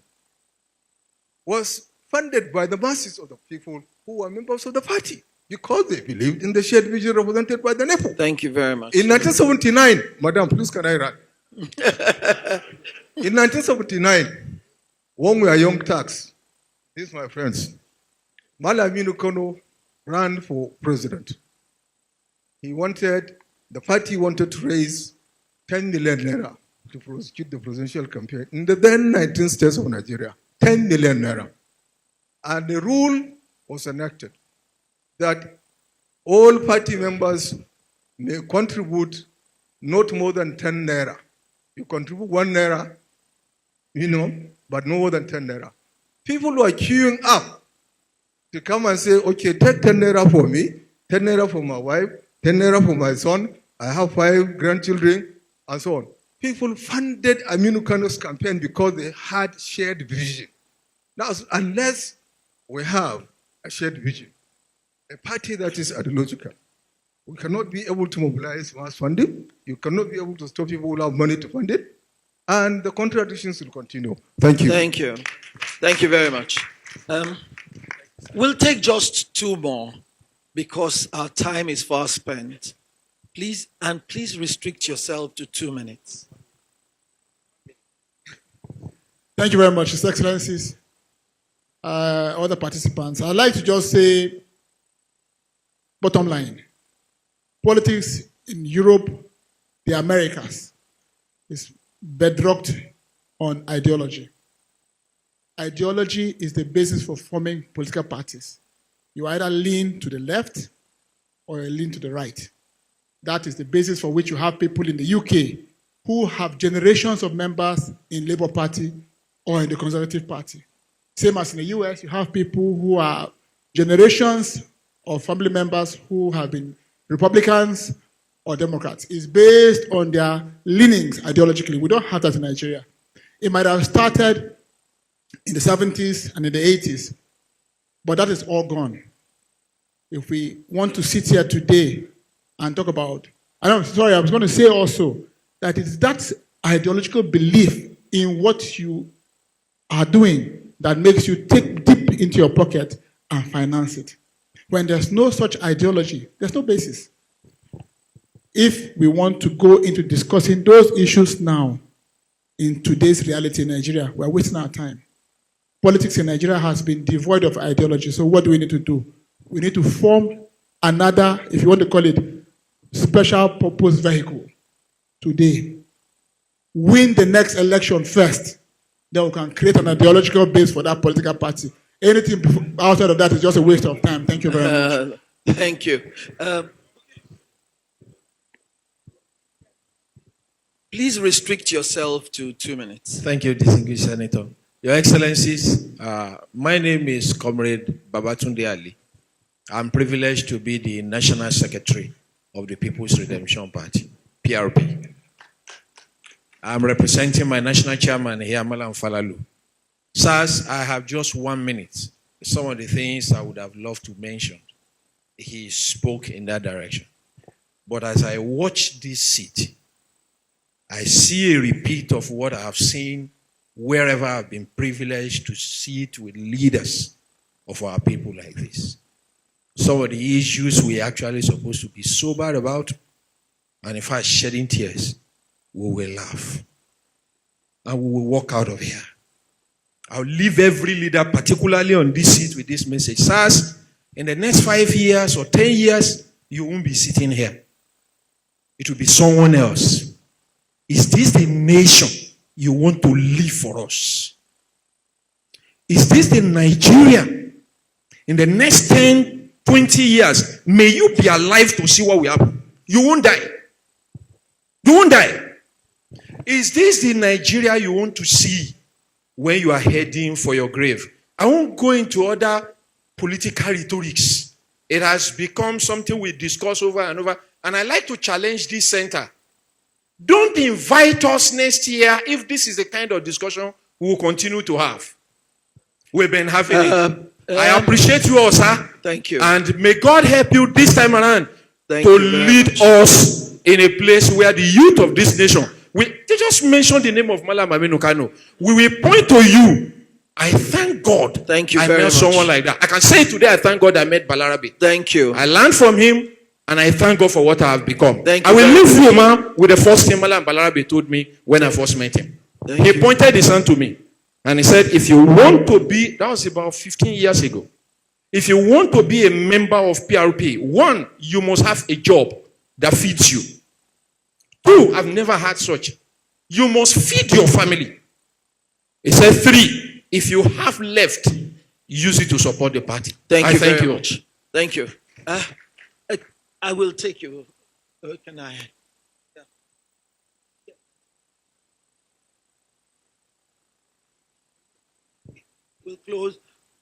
was funded by the masses of the people who were members of the party because they believed in the shared vision represented by the NEPU. Thank you very much. In 1979, Madam, please can I run? In 1979, when we were young tax, these my friends, Malaminu Kano ran for president. The party wanted to raise 10 million naira to prosecute the presidential campaign in the then 19 states of Nigeria. 10 million naira. And the rule was enacted that all party members may contribute not more than 10 naira. You contribute 1 naira, but no more than 10 naira. People were queuing up to come and say, okay, take 10 naira for me, 10 naira for my wife, 10 naira for my son, I have 5 grandchildren, and so on. People funded Aminu Kano's campaign because they had shared vision. Now, unless we have a shared vision, a party that is ideological, we cannot be able to mobilize mass funding. You cannot be able to stop people who have money to fund it. And the contradictions will continue. Thank you. Thank you. Thank you very much. We'll take just 2 more because our time is far spent. Please restrict yourself to 2 minutes. Thank you very much, His Excellencies, other participants. I'd like to just say, bottom line, politics in Europe, the Americas, is bedrocked on ideology. Ideology is the basis for forming political parties. You either lean to the left or you lean to the right. That is the basis for which you have people in the UK who have generations of members in Labour Party or in the Conservative Party. Same as in the US, you have people who are generations of family members who have been Republicans or Democrats. It's based on their leanings ideologically. We don't have that in Nigeria. It might have started in the 70s and in the 80s, but that is all gone. If we want to sit here today and talk about, I was going to say also that it's that ideological belief in what you are doing that makes you take deep into your pocket and finance it. When there's no such ideology, there's no basis. If we want to go into discussing those issues now, in today's reality in Nigeria, we're wasting our time. Politics in Nigeria has been devoid of ideology. So what do we need to do? We need to form another, if you want to call it, special purpose vehicle today. Win the next election first. Then we can create an ideological base for that political party. Anything outside of that is just a waste of time. Thank you very much. Thank you. Please restrict yourself to 2 minutes. Thank you, distinguished Senator. Your Excellencies, my name is Comrade Babatunde Ali. I'm privileged to be the National Secretary of the People's Redemption Party, PRP. I'm representing my national chairman here, Malam Falalu. Sirs, I have just 1 minute. Some of the things I would have loved to mention, he spoke in that direction. But as I watch this seat, I see a repeat of what I have seen wherever I've been privileged to sit with leaders of our people like this. Some of the issues we're actually supposed to be sober about, and in fact shedding tears, we will laugh. And we will walk out of here. I'll leave every leader, particularly on this seat, with this message. Sirs, in the next 5 years or 10 years, you won't be sitting here. It will be someone else. Is this the nation you want to leave for us? Is this the Nigeria in the next 10, 20 years? May you be alive to see what will happen. You won't die. You won't die. Is this the Nigeria you want to see when you are heading for your grave? I won't go into other political rhetorics. It has become something we discuss over and over. And I like to challenge this center. Don't invite us next year if this is the kind of discussion we will continue to have. We've been having it. I appreciate you all, sir. Thank you. And may God help you this time around Thank to you very lead much. us in a place where the youth of this nation, they just mentioned the name of Malam Aminu Kano. We will point to you. I thank God. Thank you I very met much. someone like that. I can say today, I thank God I met Balarabe. Thank you. I learned from him. And I thank God for what I have become. Thank I you will very leave you, man, with the first thing Malam Balarabe told me when I first met him. He pointed his hand to me. And he said, if you want to be, that was about 15 years ago. If you want to be a member of PRP, 1, you must have a job that feeds you. 2, I've never had such. You must feed your family. He said 3, if you have left, use it to support the party. Thank you thank very you. much. Thank you. I will take you. Can I? Yeah. We'll close.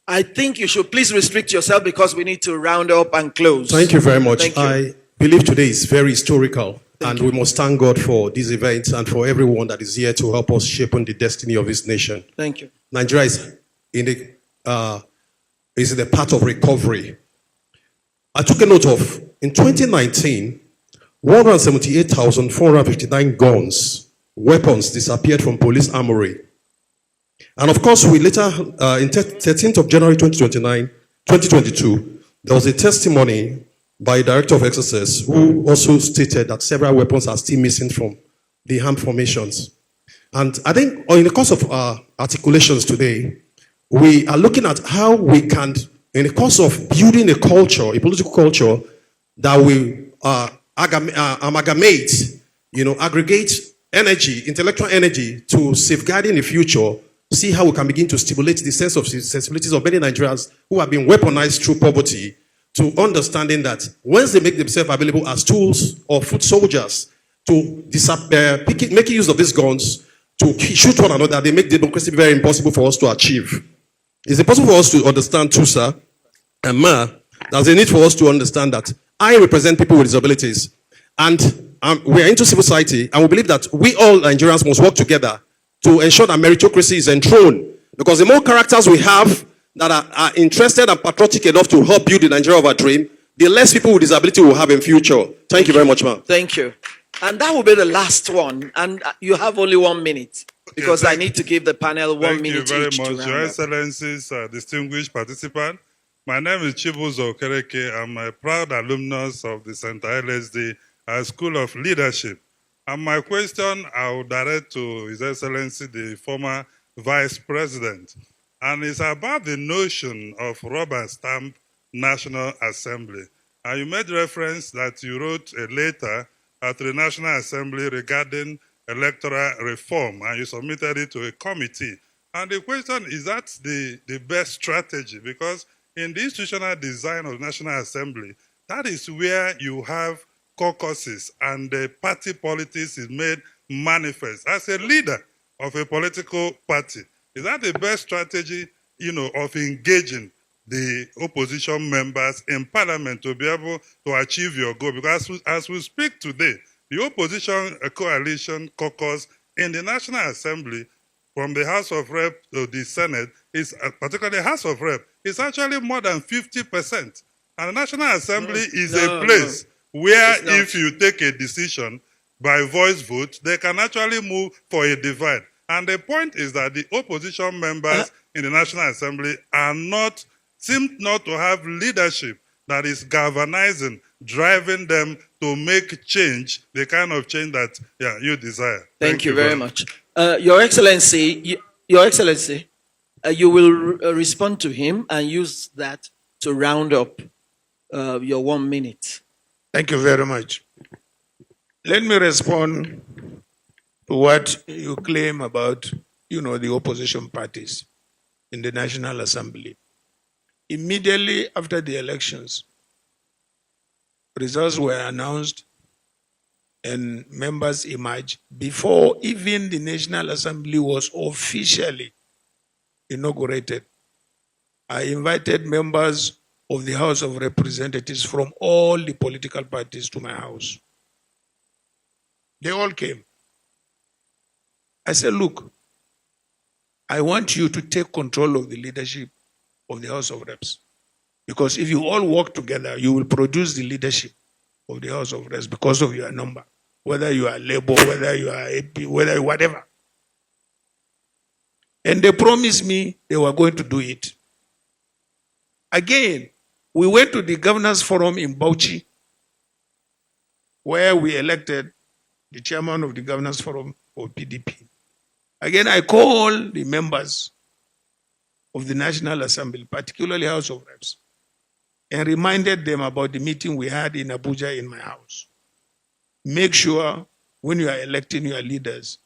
I think you should please restrict yourself because we need to round up and close. Thank you very much. Thank you. I believe today is very historical, and we must thank God for this event and for everyone that is here to help us shape on the destiny of this nation. Thank you. Nigeria is in the path of recovery. I took a note of, in 2019, 178,459 guns, weapons disappeared from police armory. And of course, we later, in 13th of January 2022, there was a testimony by the Director of XSS who also stated that several weapons are still missing from the armed formations. And I think in the course of our articulations today, we are looking at how we can, in the course of building a culture, a political culture, that will amalgamate, aggregate energy, intellectual energy to safeguarding the future, see how we can begin to stimulate the sense of sensibilities of many Nigerians who have been weaponized through poverty to understanding that once they make themselves available as tools or foot soldiers to making use of these guns to shoot one another, they make democracy very impossible for us to achieve. It's impossible for us to understand too, sir, and ma, there's a need for us to understand that I represent people with disabilities, and we are into civil society, and we believe that we all Nigerians must work together to ensure that meritocracy is enthroned. Because the more characters we have that are interested and patriotic enough to help build the Nigeria of our dream, the less people with disability will have in future. Thank you very much, ma'am. Thank you. And that will be the last one. And you have only 1 minute. because I thank- need to give the panel 1 Thank you minute very each to much, round Your up. Excellencies, distinguished participant. My name is Chibuzo Okereke. I'm a proud alumnus of the Center LSD School of Leadership. And my question I will direct to His Excellency, the former Vice President. And it's about the notion of rubber stamp National Assembly. And you made reference that you wrote a letter to the National Assembly regarding electoral reform, and you submitted it to a committee. And the question is that the best strategy? Because in the institutional design of the National Assembly, that is where you have caucuses and the party politics is made manifest. As a leader of a political party, is that the best strategy, of engaging the opposition members in parliament to be able to achieve your goal? Because as we speak today, the opposition coalition caucus in the National Assembly, from the House of Rep to the Senate, is particularly the House of Rep, is actually more than 50%. And the National Assembly is a place where if you take a decision by voice vote, they can actually move for a divide. And the point is that the opposition members in the National Assembly seem not to have leadership that is galvanizing, driving them to make change, the kind of change that you desire. Thank you very much. Your Excellency, you will respond to him and use that to round up your 1 minute. Thank you very much. Let me respond to what you claim about, the opposition parties in the National Assembly. Immediately after the elections, results were announced and members emerged before even the National Assembly was officially inaugurated. I invited members of the House of Representatives from all the political parties to my house. They all came. I said, look, I want you to take control of the leadership of the House of Reps. Because if you all work together, you will produce the leadership of the House of Reps because of your number. Whether you are Labour, whether you are AP, whether whatever. And they promised me they were going to do it. Again, we went to the Governors Forum in Bauchi, where we elected the chairman of the Governors Forum for PDP. Again, I called the members of the National Assembly, particularly House of Reps, and reminded them about the meeting we had in Abuja in my house. Make sure when you are electing your leaders,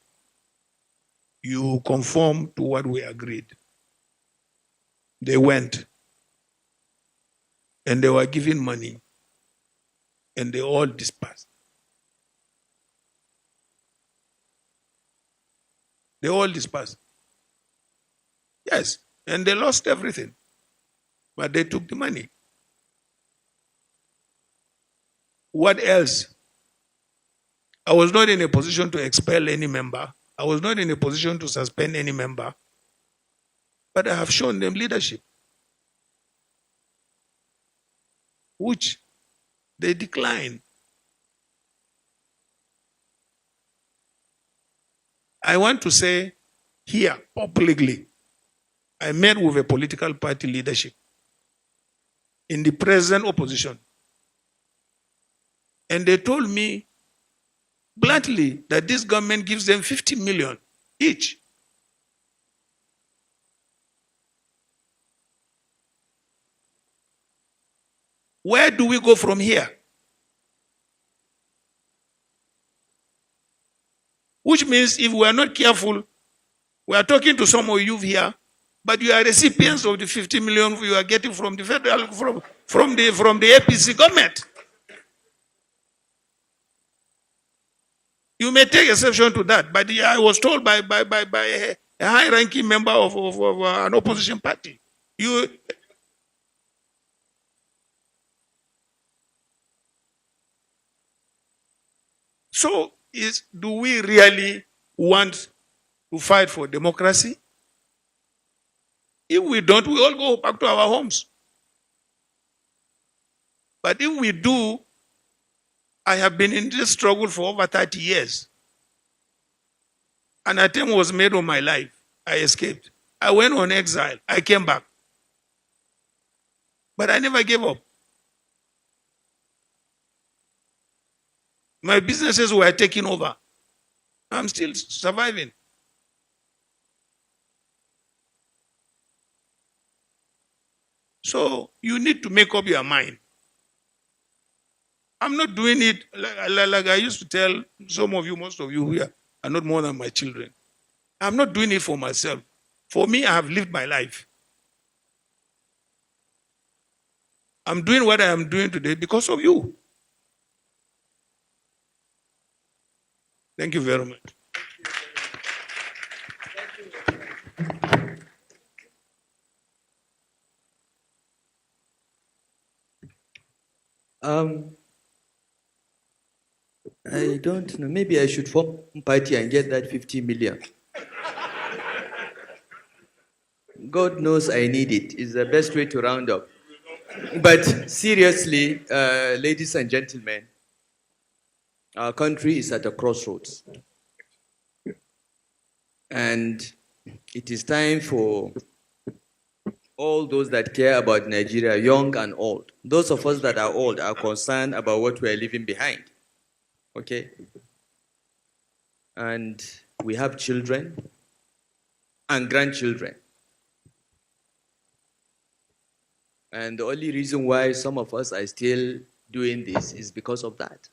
you conform to what we agreed. They went, and they were given money, and they all dispersed. They all dispersed. Yes, and they lost everything, but they took the money. What else? I was not in a position to expel any member. I was not in a position to suspend any member, but I have shown them leadership, which they declined. I want to say here publicly, I met with a political party leadership in the present opposition. And they told me bluntly that this government gives them 50 million each. Where do we go from here? Which means if we are not careful, we are talking to some of you here, but you are recipients of the 50 million you are getting from the federal, from the APC government. You may take exception to that, but I was told by a high-ranking member of an opposition party. So, do we really want to fight for democracy? If we don't, we all go back to our homes. But if we do, I have been in this struggle for over 30 years. An attempt was made on my life. I escaped. I went on exile. I came back. But I never gave up. My businesses were taken over. I'm still surviving. So you need to make up your mind. I'm not doing it like I used to tell some of you, most of you here are not more than my children. I'm not doing it for myself. For me, I have lived my life. I'm doing what I am doing today because of you. Thank you very much. I don't know. Maybe I should form a party and get that 50 million. God knows I need it. It's the best way to round up. But seriously, ladies and gentlemen, our country is at a crossroads. And it is time for all those that care about Nigeria, young and old. Those of us that are old are concerned about what we are leaving behind. Okay? And we have children and grandchildren. And the only reason why some of us are still doing this is because of that.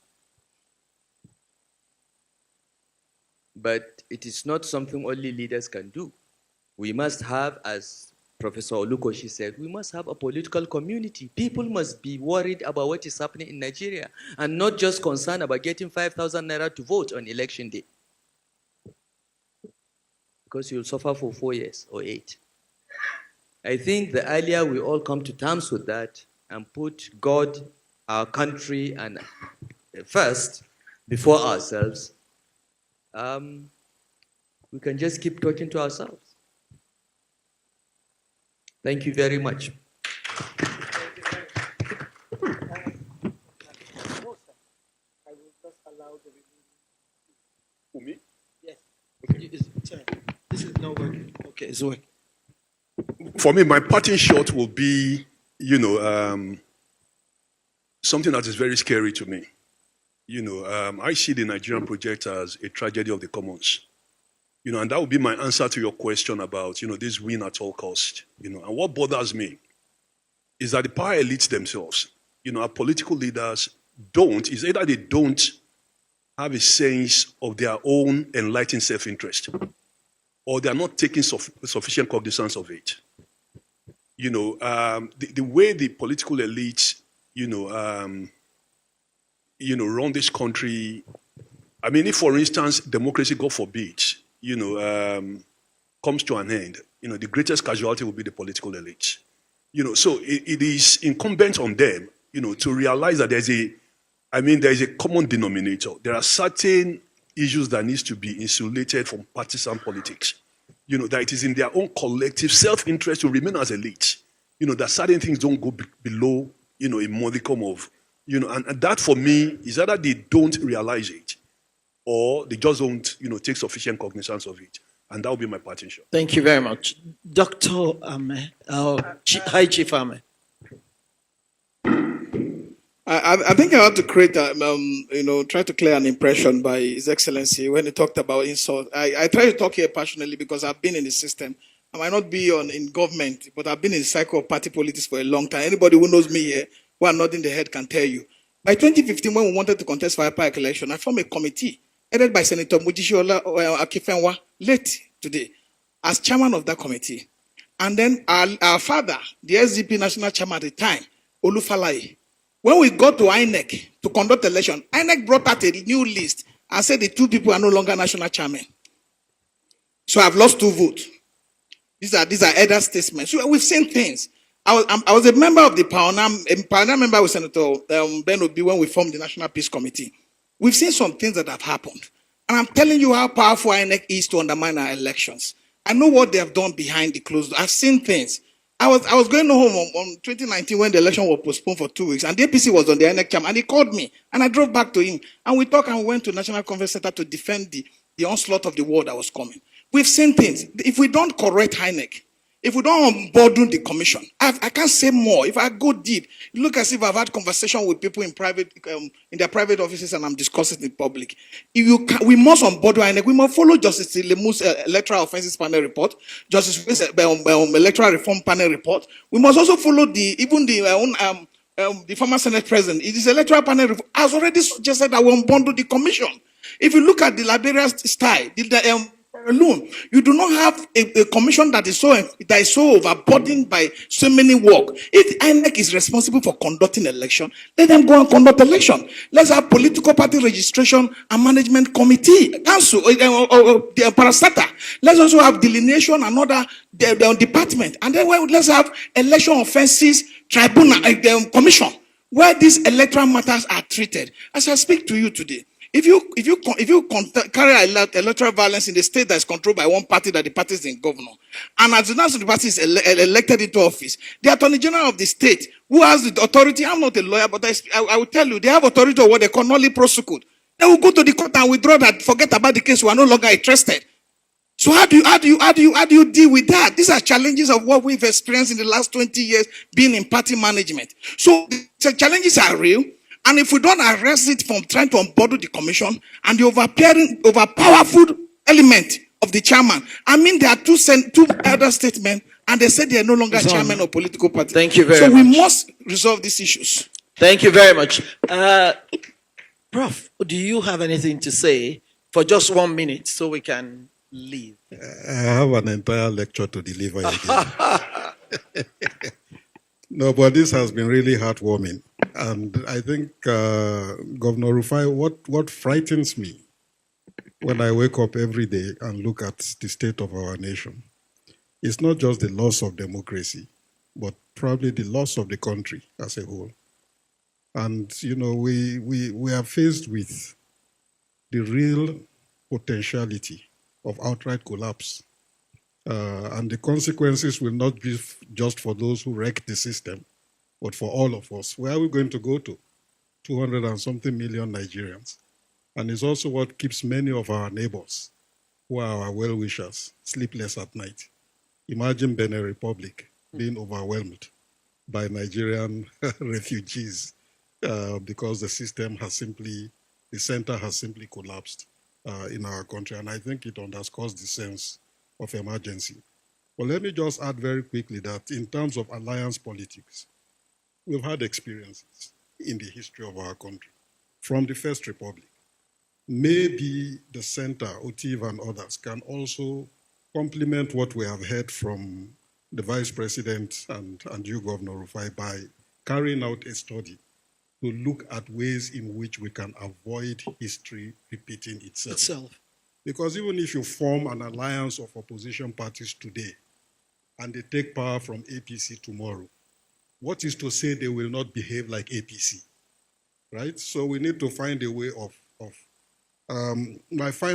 But it is not something only leaders can do. We must have, as Professor Olukoshi said, we must have a political community. People must be worried about what is happening in Nigeria and not just concerned about getting 5,000 naira to vote on election day. Because you'll suffer for 4 years or 8. I think the earlier we all come to terms with that and put God, our country, and first before ourselves, we can just keep talking to ourselves. Thank you very much. This is not working. Okay, it's working. For me, my parting shot will be, something that is very scary to me. I see the Nigerian project as a tragedy of the commons. And that would be my answer to your question about, this win at all cost. And what bothers me is that the power elites themselves, our political leaders is either they don't have a sense of their own enlightened self-interest, or they are not taking sufficient cognizance of it. The way the political elites, run this country. I mean, if, for instance, democracy, God forbid, comes to an end, the greatest casualty will be the political elites. So it is incumbent on them, to realize that there is a common denominator. There are certain issues that needs to be insulated from partisan politics. That it is in their own collective self-interest to remain as elites. That certain things don't go below, a modicum of, and that for me is either they don't realize it or they just don't, take sufficient cognizance of it. And that will be my parting shot. Thank you very much. Dr. Ame, High Chief Ame. I think I have to create, try to clear an impression by His Excellency when he talked about insult. I try to talk here passionately because I've been in the system. I might not be in government, but I've been in the cycle of party politics for a long time. Anybody who knows me here, who are nodding the head, can tell you. By 2015, when we wanted to contest for a park election, I formed a committee headed by Senator Mujishola Akifenwa, late today, as chairman of that committee. And then our father, the SDP national chairman at the time, El-Rufai, when we got to INEC to conduct the election, INEC brought out a new list and said the 2 people are no longer national chairmen. So I've lost 2 votes. These are elder statements. So we've seen things. I was a member of the Pioneer member with Senator Ben Obi when we formed the National Peace Committee. We've seen some things that have happened. And I'm telling you how powerful INEC is to undermine our elections. I know what they have done behind the closed doors. I've seen things. I was going home on 2019 when the election was postponed for 2 weeks, and the APC was on the INEC chairman, and he called me, and I drove back to him, and we talked and we went to National Conference Center to defend the the onslaught of the war that was coming. We've seen things. If we don't correct INEC, if we don't unburden the commission, I can't say more. If I go deep, look as if I've had conversation with people in private, in their private offices, and I'm discussing it in public. We must unburden INEC. We must follow Justice Lemu's electoral offenses panel report, Justice electoral reform panel report. We must also follow the former Senate President. It is electoral panel report has already suggested that we unbundle the commission. If you look at the Liberia style, alone, you do not have a commission that is so overburdened by so many work. If INEC is responsible for conducting election, let them go and conduct election. Let's have political party registration and management committee, council, or the parastata. Let's also have delineation and other department, and then let's have election offenses tribunal commission where these electoral matters are treated. As I speak to you today, if you carry electoral violence in the state that is controlled by one party, that the party is in governor, and as soon as the party is elected into office, the Attorney General of the state, who has the authority, I'm not a lawyer, but I will tell you, they have authority of what they call nolli prosecute. They will go to the court and withdraw that, forget about the case, we are no longer interested. So how do you deal with that? These are challenges of what we've experienced in the last 20 years being in party management. So the challenges are real. And if we don't arrest it from trying to unbundle the commission and the overpowerful element of the chairman, I mean, there are two other statements, and they said they are no longer chairman of political party. Thank you very much. So we must resolve these issues. Thank you very much. Prof, do you have anything to say for just 1 minute so we can leave? I have an entire lecture to deliver again. No, but this has been really heartwarming. And I think, Governor Rufai, what frightens me when I wake up every day and look at the state of our nation, it's not just the loss of democracy, but probably the loss of the country as a whole. And, you know, we are faced with the real potentiality of outright collapse. And the consequences will not be just for those who wreck the system, but for all of us. Where are we going to go to? 200 and something million Nigerians. And it's also what keeps many of our neighbors, who are our well-wishers, sleepless at night. Imagine Benin Republic being overwhelmed by Nigerian refugees because the system has simply, the center has simply collapsed in our country. And I think it underscores the sense of emergency. But let me just add very quickly that in terms of alliance politics, we've had experiences in the history of our country from the First Republic. Maybe the center, OTIV and others, can also complement what we have heard from the Vice President and you, Governor Rufai, by carrying out a study to look at ways in which we can avoid history repeating itself. Because even if you form an alliance of opposition parties today and they take power from APC tomorrow, what is to say they will not behave like APC, right? So we need to find a way of my final